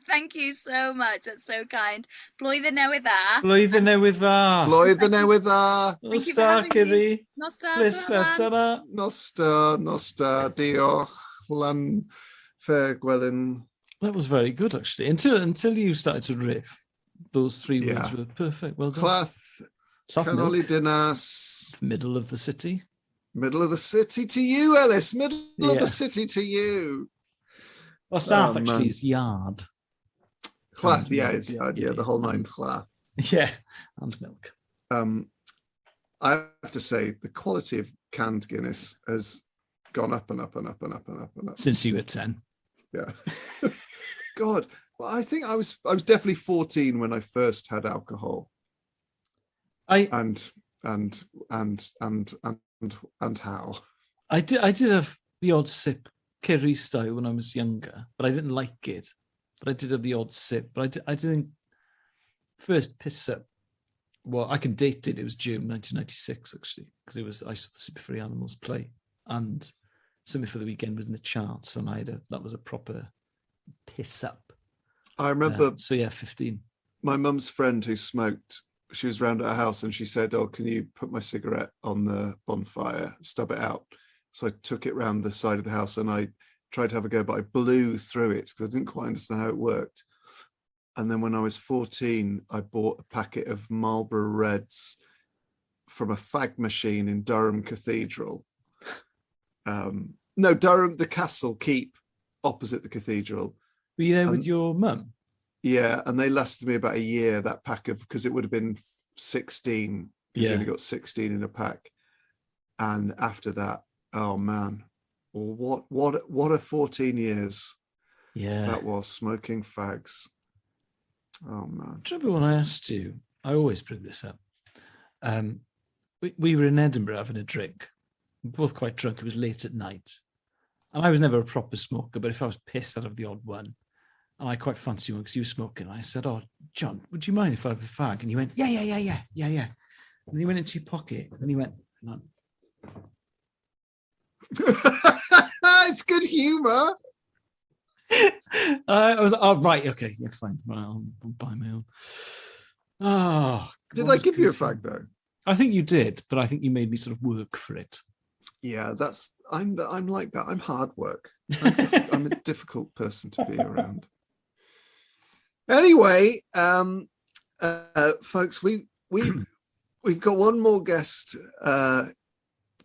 Thank you so much. That's so kind. Blwyddyn newydd dda. Blwyddyn newydd dda. Blwyddyn newydd dda. Thank you Nos for da, having me. Kiri. Nos da, Pleser, Dylan. ta-ra. Nos da, diolch, lan fair gwelyn. That was very good, actually. Until you started to riff, those three Yeah. words were perfect. Well done. Clath, Soft canoli milk, dinas. middle of the city. Middle of the city to you, Ellis. Middle of Yeah. the city to you. Well, Llath Oh, actually man. is yard. Clath, And yeah, milk. is yard, yeah, the whole nine clath. Yeah, and milk. I have to say, the quality of canned Guinness has gone up and up and up and up and up and up. Since you were 10. Yeah. God, well, I think I was definitely 14 when I first had alcohol, and how. I did have the odd sip Kerry style when I was younger, but I didn't like it. But I did have the odd sip. But I didn't first piss up. Well, I can date it. It was June 1996 actually, because I saw the Super Free Animals play, and Something for the Weekend was in the charts, and that was a proper piss up. I remember. So yeah, 15. My mum's friend who smoked, she was round at our house and she said, "Oh, can you put my cigarette on the bonfire, stub it out?" So I took it round the side of the house and I tried to have a go, but I blew through it because I didn't quite understand how it worked. And then when I was 14, I bought a packet of Marlboro Reds from a fag machine in Durham Cathedral. No, Durham, the Castle Keep, opposite the cathedral. Were you there with your mum? Yeah, and they lasted me about a year, that pack of, because it would have been 16, because you only got 16 in a pack. And after that, oh man, well, what a 14 years that was, smoking fags. Oh man. Do you remember when I asked you, I always bring this up. We were in Edinburgh having a drink. We were both quite drunk. It was late at night. And I was never a proper smoker, but if I was pissed, I'd have the odd one. And I quite fancied one because he was smoking. And I said, "Oh, John, would you mind if I have a fag?" And he went, yeah. And then he went into your pocket and he went, "None." It's good humor. I was like, "Oh, right, okay, yeah, fine. Right, I'll buy my own." Oh, Did I give you a fag though? I think you did, but I think you made me sort of work for it. Yeah, I'm like that. I'm hard work. I'm a difficult person to be around. Anyway, folks, we've got one more guest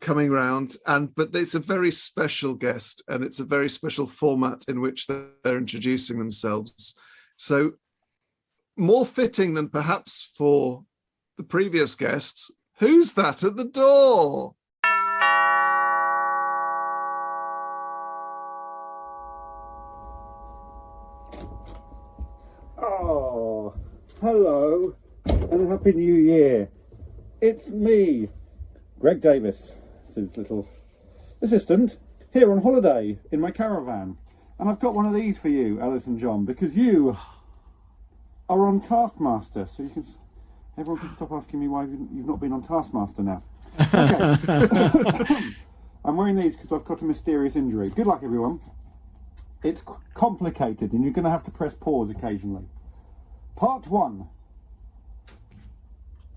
coming round, but it's a very special guest, and it's a very special format in which they're introducing themselves. So, more fitting than perhaps for the previous guests. Who's that at the door? Oh, hello and Happy New Year. It's me, Greg Davis, his little assistant, here on holiday in my caravan. And I've got one of these for you, Alice and John, because you are on Taskmaster. So everyone can stop asking me why you've not been on Taskmaster now. Okay. I'm wearing these because I've got a mysterious injury. Good luck, everyone. It's complicated and you're going to have to press pause occasionally. Part 1.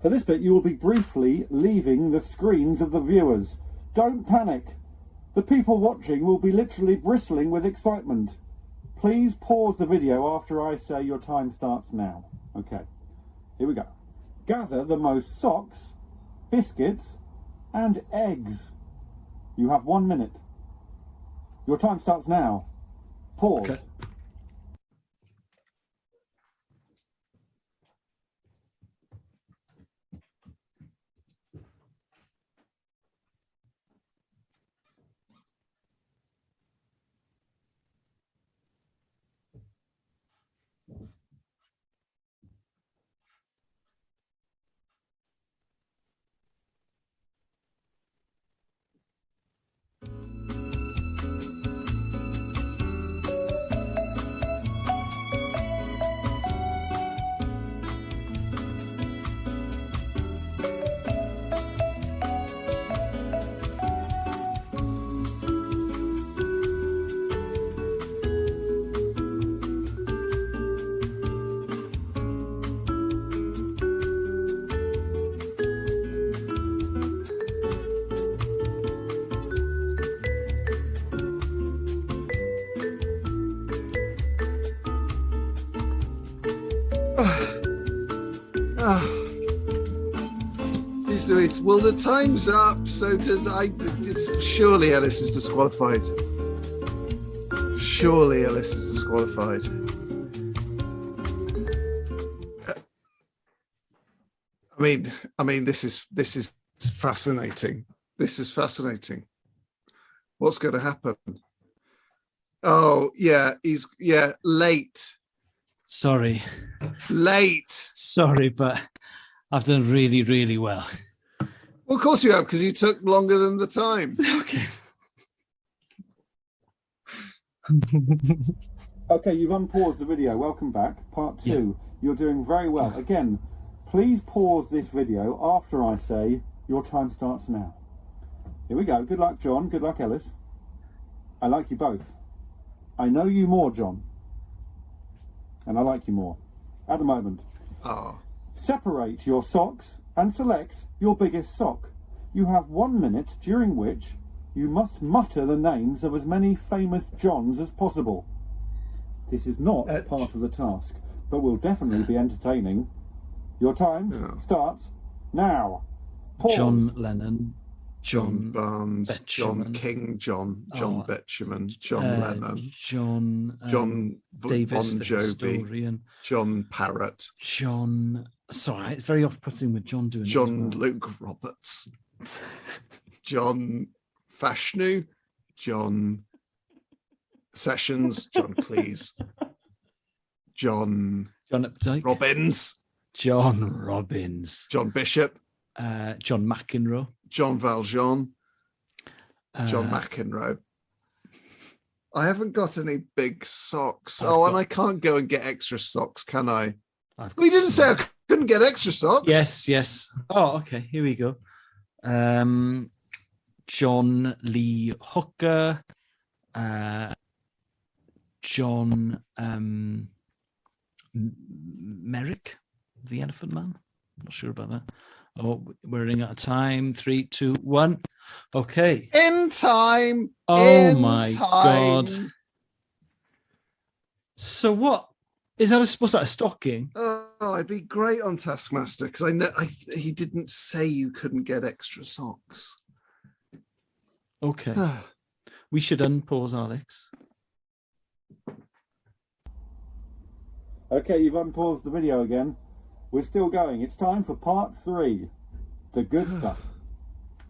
For this bit, you will be briefly leaving the screens of the viewers. Don't panic. The people watching will be literally bristling with excitement. Please pause the video after I say your time starts now. Okay, here we go. Gather the most socks, biscuits, and eggs. You have 1 minute. Your time starts now. Pause. Okay. He's doing it. Well, the time's up, so does I. Surely Ellis is disqualified. Surely Ellis is disqualified. I mean, this is fascinating. This is fascinating. What's going to happen? Oh yeah, he's late. Sorry. Late. Sorry, but I've done really, really well. Well, of course you have, because you took longer than the time. Okay. Okay, you've unpaused the video. Welcome back. Part 2. Yeah. You're doing very well. Again, please pause this video after I say your time starts now. Here we go. Good luck, John. Good luck, Ellis. I like you both. I know you more, John. And I like you more. At the moment. Oh. Separate your socks and select your biggest sock. You have 1 minute during which you must mutter the names of as many famous Johns as possible. This is not part of the task, but will definitely be entertaining. Your time starts now. Pause. John Lennon. John Barnes, Betjeman. John King, John Betjeman, John Lennon, John Davis, Bon the Jovi, historian, John Parrott, John. Sorry, it's very off-putting with John doing John it as well. Luke Roberts, John Fashnu, John Sessions, John Cleese, John Updike, Robbins, John Robbins, John Bishop, John McEnroe, John Valjean, John McEnroe. I haven't got any big socks. And I can't go and get extra socks, can I? We didn't say I couldn't get extra socks. Yes. Oh, okay. Here we go. John Lee Hooker, John Merrick, the Elephant Man. I'm not sure about that. Oh, we're running out of time. 3, 2, 1. Okay. In time. Oh my God. So what? Is that what's that, a stocking? Oh, I'd be great on Taskmaster, because I know he didn't say you couldn't get extra socks. Okay. We should unpause, Alex. Okay, you've unpaused the video again. We're still going. It's time for part 3. The good stuff.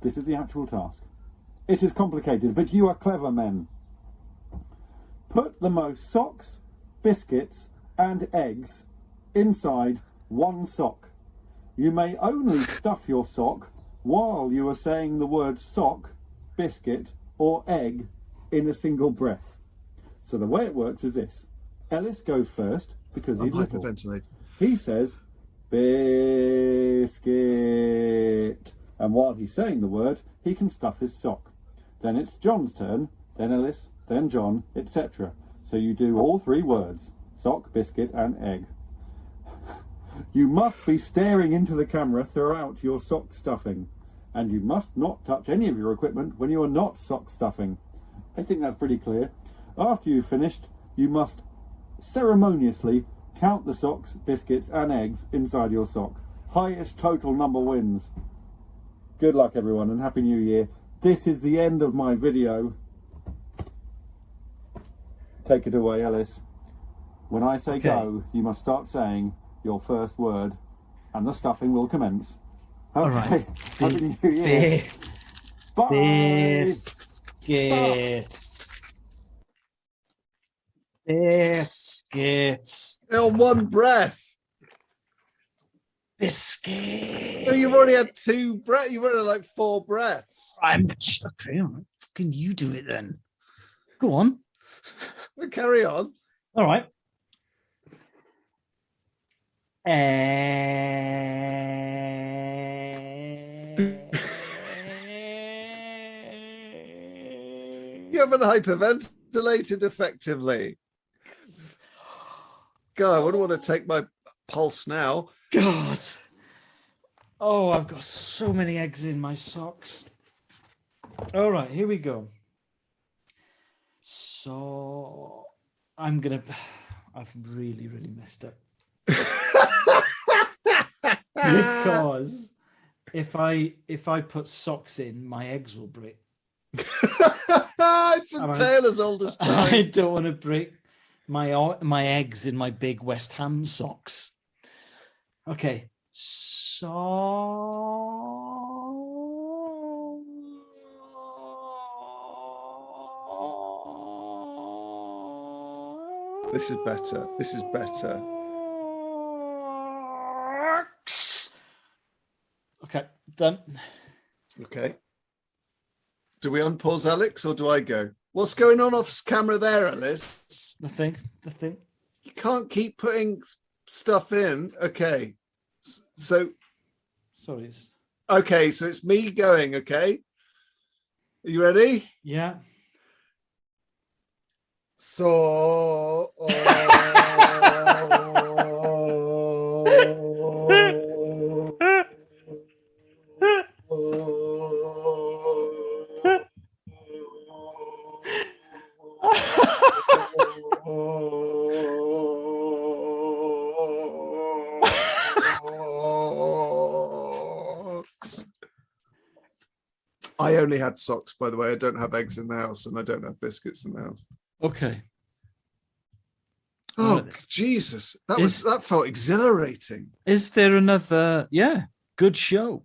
This is the actual task. It is complicated, but you are clever men. Put the most socks, biscuits, and eggs inside one sock. You may only stuff your sock while you are saying the words sock, biscuit, or egg in a single breath. So the way it works is this. Ellis goes first because he's little. He says, biscuit. And while he's saying the word, he can stuff his sock. Then it's John's turn, then Ellis, then John, etc. So you do all 3 words, sock, biscuit, and egg. You must be staring into the camera throughout your sock stuffing. And you must not touch any of your equipment when you are not sock stuffing. I think that's pretty clear. After you've finished, you must ceremoniously count the socks, biscuits, and eggs inside your sock. Highest total number wins. Good luck, everyone, and Happy New Year. This is the end of my video. Take it away, Ellis. When I say go, you must start saying your first word, and the stuffing will commence. Okay. All right. Happy New Year. Bye. Biscuits. Biscuits. On one breath. Biscuits. No, you've already had 2 breaths. You've already had like 4 breaths. I'm okay. All right. Fucking you do it then. Go on. Well, carry on. All right. You haven't hyperventilated effectively. God, I wouldn't want to take my pulse now. God. Oh, I've got so many eggs in my socks. All right, here we go. So I've really, really messed up. Because if I put socks in, my eggs will break. It's a tale as old as I time. don't want to break my eggs in my big West Ham socks. Okay, This is better. This is better. Okay, done. Okay. Do we unpause Alex or do I go? What's going on off camera there, Alice? Nothing. You can't keep putting stuff in. Okay. So, Sorry. okay, so it's me going, okay? Are you ready? Yeah. So, I only had socks, by the way. I don't have eggs in the house and I don't have biscuits in the house. Okay. Oh, Jesus. That felt exhilarating. Is there another? Yeah, good show.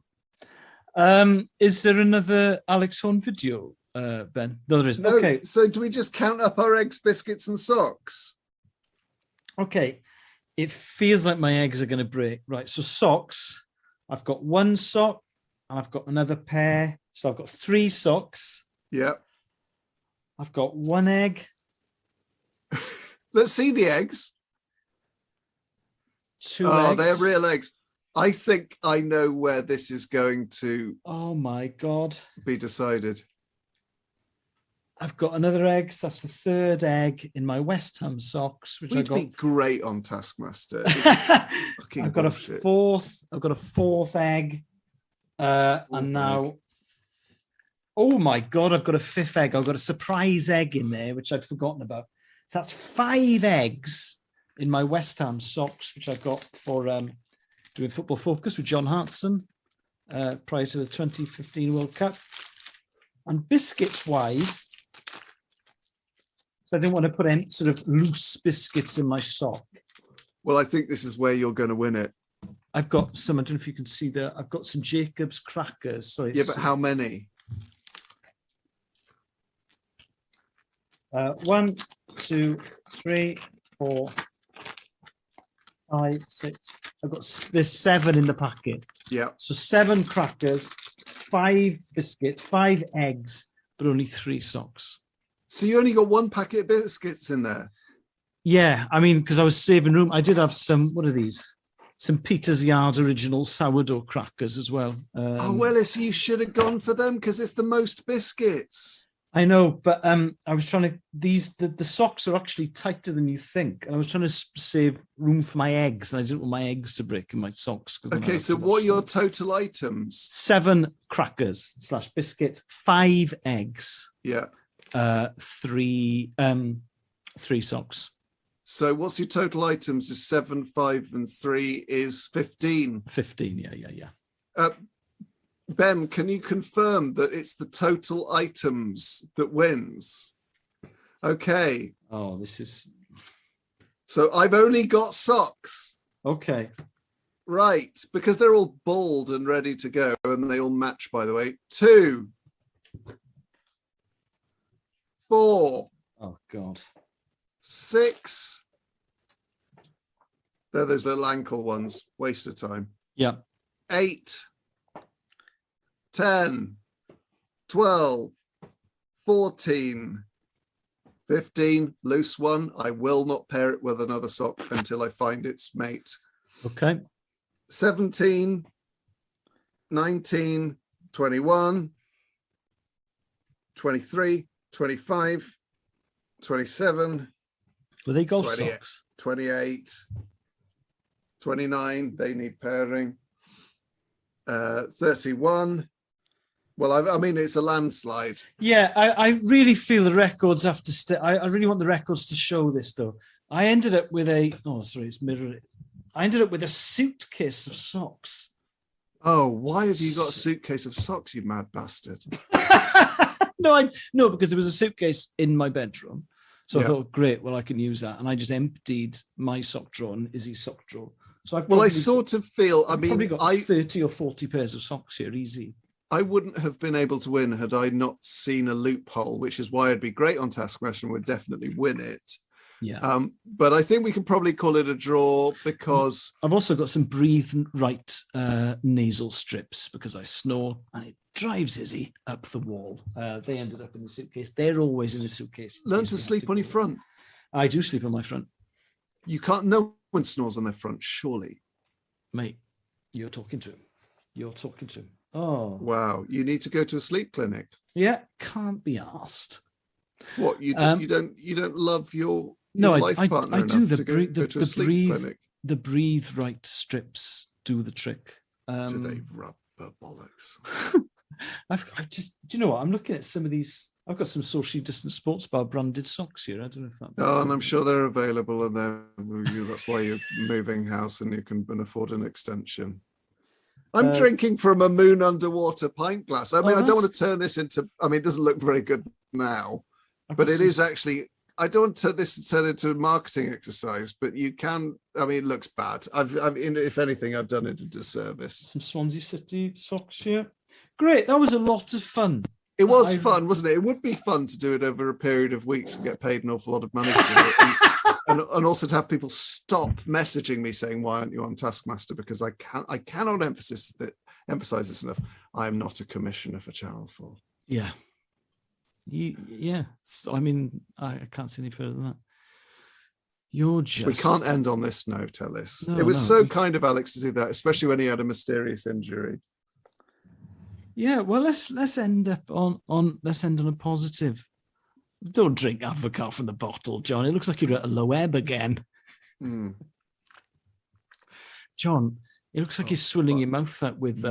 Is there another Alex Horn video, Ben? No, there isn't. No, Okay. so do we just count up our eggs, biscuits, and socks? Okay. It feels like my eggs are going to break. Right. So socks. I've got one sock and I've got another pair. So I've got 3 socks. Yep. I've got 1 egg. Let's see the eggs. 2 Oh, eggs. they're real eggs. I think I know where this is going to Oh my God. be decided. I've got another egg. So that's the 3rd egg in my West Ham socks, which I We'd got. be great on Taskmaster. I've got bullshit. I've got a 4th egg. And now, oh my God, I've got a 5th egg. I've got a surprise egg in there, which I'd forgotten about. So that's 5 eggs in my West Ham socks, which I got for doing Football Focus with John Hartson prior to the 2015 World Cup. And biscuits-wise, so I didn't want to put any sort of loose biscuits in my sock. Well, I think this is where you're going to win it. I've got some, I don't know if you can see there, I've got some Jacob's crackers. So Yeah, but how many? 1, 2, 3, 4, 5, 6. There's 7 in the packet. Yeah. So 7 crackers, 5 biscuits, 5 eggs, but only 3 socks. So you only got 1 packet of biscuits in there? Yeah, I mean, because I was saving room. I did have some, what are these? Some Peter's Yard original sourdough crackers as well. Oh, Willis, you should have gone for them because it's the most biscuits. I know, but I was trying to, the socks are actually tighter than you think. And I was trying to save room for my eggs, and I didn't want my eggs to break in my socks. Okay, so what are your total items? 7 crackers / biscuits, 5 eggs. Yeah. 3 socks. So what's your total items? Is 7, 5, and 3 is 15. 15, yeah. Ben, can you confirm that it's the total items that wins? Okay. Oh, this is... So I've only got socks. Okay. Right, because they're all bald and ready to go, and they all match, by the way. 2, 4. Oh, God. 6. They're those little ankle ones. Waste of time. Yeah. 8, 10, 12, 14, 15. Loose one. I will not pair it with another sock until I find its mate. Okay. 17, 19, 21, 23, 25, 27. Were they golf 28, socks? 28, 29. They need pairing. 31. Well, I mean, it's a landslide. Yeah, I really feel the records have to stay. I really want the records to show this, though. I ended up with a... Oh, sorry, it's mirrored. I ended up with a suitcase of socks. Oh, why have you got a suitcase of socks, you mad bastard? No, because there was a suitcase in my bedroom. So I Yeah. thought, great, well, I can use that. And I just emptied my sock drawer and Izzy's sock drawer. So I've Well, I probably- sort of feel, I I've probably mean, got 30 or 40 pairs of socks here, easy. I wouldn't have been able to win had I not seen a loophole, which is why I'd be great on Taskmaster and would definitely win it. Yeah. But I think we can probably call it a draw because I've also got some breathe right nasal strips because I snore and it drives Izzy up the wall. They ended up in the suitcase. They're always in a suitcase. learn to sleep on your front. I do sleep on my front. You can't, no one snores on their front, surely. Mate, you're talking to him. You're talking to him. Oh, Wow, you need to go to a sleep clinic. yeah, can't be asked. What, you don't love your No, life partner I do enough the to breathe, go to a sleep breathe, clinic? the breathe right strips do the trick. Do they rub the bollocks? I've just, do you know what? I'm looking at some of these. I've got some socially distant sports bar branded socks here. I don't know if that. Oh, and I'm sure they're available, and that's why you're moving house and you can afford an extension. I'm drinking from a moon underwater pint glass. I mean, I don't want to turn this into. I mean, it doesn't look very good now, but it is actually. I don't want this to turn into a marketing exercise, but you can. I mean, it looks bad. I mean, if anything, I've done it a disservice. Some Swansea City socks here. Great, that was a lot of fun. It was fun, wasn't it? It would be fun to do it over a period of weeks and get paid an awful lot of money for it. And also to have people stop messaging me saying, why aren't you on Taskmaster? Because I cannot emphasize this enough. I am not a commissioner for Channel 4. Yeah. Yeah. I mean, I can't see any further than that. You're just... We can't end on this note, Ellis. No, it was no, so kind of Alex to do that, especially when he had a mysterious injury. Yeah, well, let's end on a positive. Don't drink avocado from the bottle, John. It looks like you're at a low ebb again. Mm. John, it looks like you're swilling your mouth out with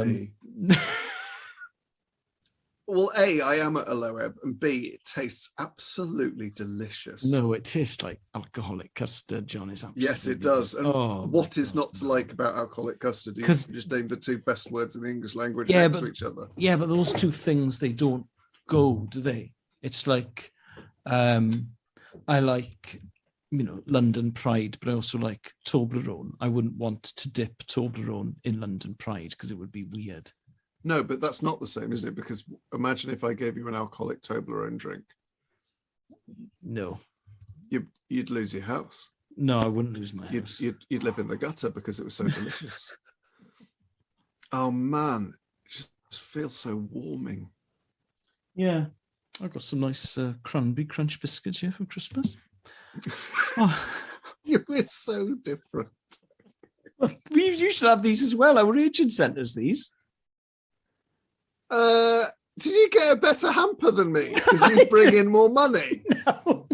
Well, A, I am at a low ebb, and B, it tastes absolutely delicious. No, it tastes like alcoholic custard, John. Is absolutely Yes, it does. And what is not to like about alcoholic custard? You just name the two best words in the English language next to each other. Yeah, but those two things, they don't go, do they? It's like, I like, London Pride, but I also like Toblerone. I wouldn't want to dip Toblerone in London Pride because it would be weird. No, but that's not the same, isn't it? Because imagine if I gave you an alcoholic Toblerone drink. No. You'd lose your house. No, I wouldn't lose my house. You'd live in the gutter because it was so delicious. Oh, man. It just feels so warming. Yeah. I've got some nice Cranberry Crunch biscuits here for Christmas. Oh. We're so different. Well, you should have these as well. Our agent sent us these. Did you get a better hamper than me? Because you bring in more money. No.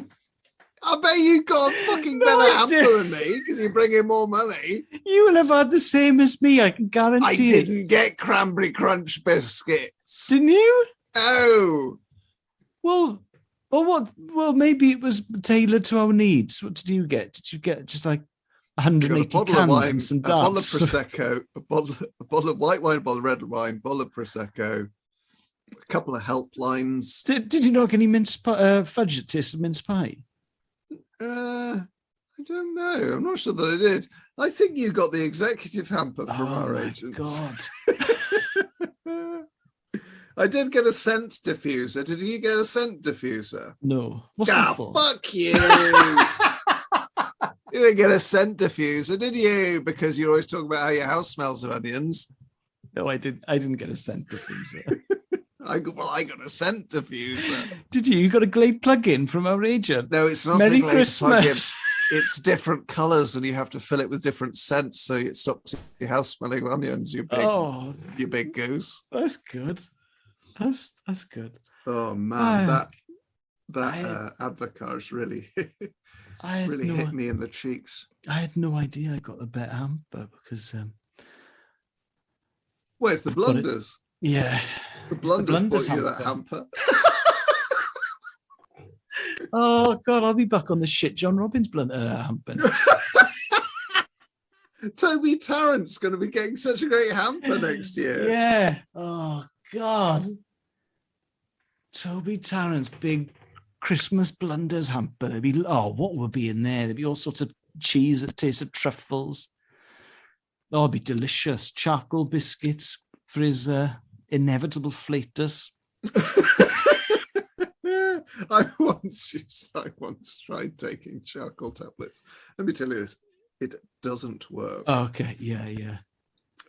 I bet you got a fucking better hamper than me because you bring in more money. You will have had the same as me, I can guarantee I didn't get Cranberry Crunch biscuits. Didn't you? No. Well, what? Well, maybe it was tailored to our needs. What did you get? Did you get just like 180 cans and some darts? A bottle of Prosecco, a bottle of white wine, a bottle of red wine, bottle of Prosecco, a couple of helplines. Did you not get any mince fudge that tasted mince pie? I don't know. I'm not sure that I did. I think you got the executive hamper from our agents. God. I did get a scent diffuser. Did you get a scent diffuser? No. What's that for? Fuck you. You didn't get a scent diffuser, did you? Because you always talk about how your house smells of onions. No, I didn't get a scent diffuser. I got a scent diffuser. Did you? You got a Glade plug-in from our agent? No, it's not Merry a Glade plug-in. Christmas. It's different colours, and you have to fill it with different scents, so it stops your house smelling of onions. You big goose. That's good. That's good. Oh man, that advocaat's really hit me in the cheeks. I had no idea I got the better hamper because where's the blunders? Yeah, the blunders bought you hamper. that hamper. Oh God, I'll be back on the shit John Robbins hamper. Toby Tarrant's going to be getting such a great hamper next year. Yeah. Oh, God. Toby Tarrant's big Christmas blunders hamper. There'd be, what would be in there? There'd be all sorts of cheese that tastes of truffles. Oh, it'd be delicious. Charcoal biscuits for his inevitable flatus. I once tried taking charcoal tablets. Let me tell you this, it doesn't work. Okay, yeah.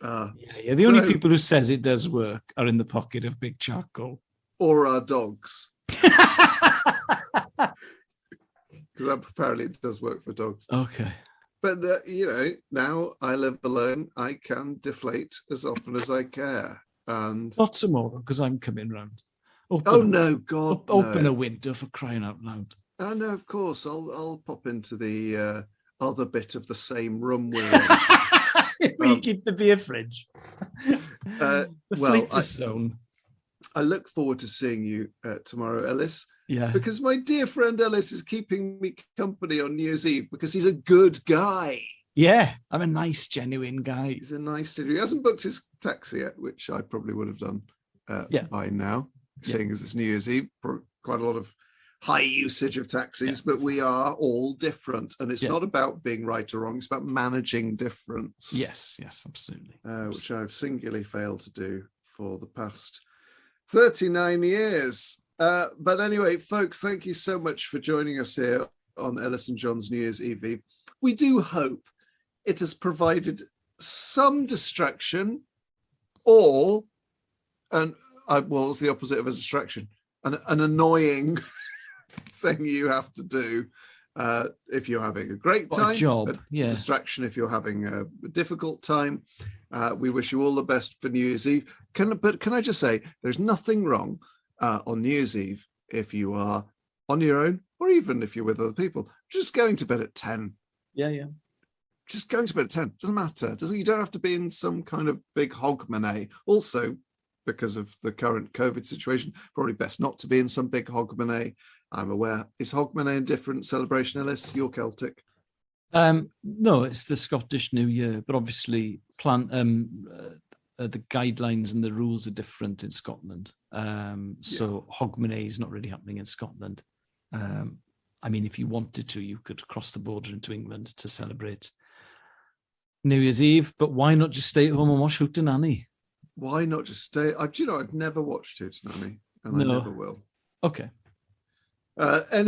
The The only people who says it does work are in the pocket of big charcoal. Or our dogs. Because apparently it does work for dogs. Okay. But, now I live alone, I can deflate as often as I care. And Not tomorrow, because I'm coming round. Open a window for crying out loud. Oh, no, of course. I'll pop into the other bit of the same room we're in. Where you keep the beer fridge. The flatus zone. I look forward to seeing you tomorrow, Ellis. Yeah. Because my dear friend Ellis is keeping me company on New Year's Eve because he's a good guy. Yeah, I'm a nice, genuine guy. He's a nice dude. He hasn't booked his taxi yet, which I probably would have done by now, seeing as it's New Year's Eve. Quite a lot of high usage of taxis, but we are all different. And it's not about being right or wrong. It's about managing difference. Yes, absolutely. Which I've singularly failed to do for the past 39 years. But anyway, folks, thank you so much for joining us here on Ellis and John's New Year's Eve. We do hope it has provided some distraction what's the opposite of a distraction? An annoying thing you have to do if you're having a great time. A job, distraction if you're having a difficult time. We wish you all the best for New Year's Eve. Can I just say, there's nothing wrong on New Year's Eve if you are on your own, or even if you're with other people, just going to bed at 10. Yeah. Just going to bed at 10. Doesn't matter. You don't have to be in some kind of big hogmanay. Also, because of the current COVID situation, probably best not to be in some big hogmanay. I'm aware. Is hogmanay a different celebration, Ellis? You're Celtic. No, it's the Scottish New Year, but obviously the guidelines and the rules are different in Scotland. So Hogmanay is not really happening in Scotland. I mean, if you wanted to, you could cross the border into England to celebrate New Year's Eve, but why not just stay at home and watch Hootenanny? Why not just stay? I've never watched Hootenanny, and I never will. Okay. I'm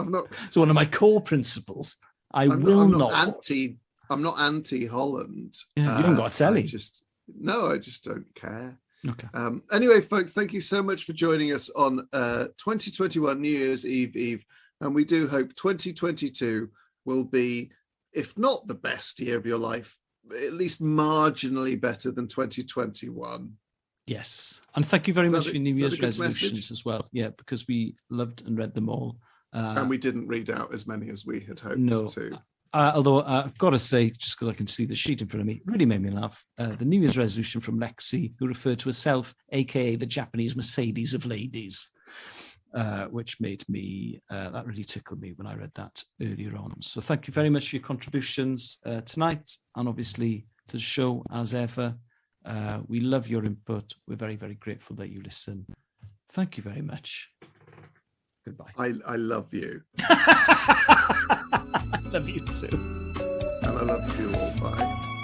not. It's one of my core principles. I'm not anti Holland. Yeah, you haven't got a telly. I just don't care. Okay. Anyway, folks, thank you so much for joining us on 2021 New Year's Eve, and we do hope 2022 will be, if not the best year of your life, at least marginally better than 2021. Yes, and thank you very much for your New Year's resolutions as well. Yeah, because we loved and read them all. And we didn't read out as many as we had hoped to. Although I've got to say, just because I can see the sheet in front of me, really made me laugh. The New Year's resolution from Lexi, who referred to herself, aka the Japanese Mercedes of ladies, which made me, that really tickled me when I read that earlier on. So thank you very much for your contributions tonight, and obviously to the show as ever. We love your input. We're very, very grateful that you listen. Thank you very much. Goodbye. I love you. I love you too. And I love you all. Bye.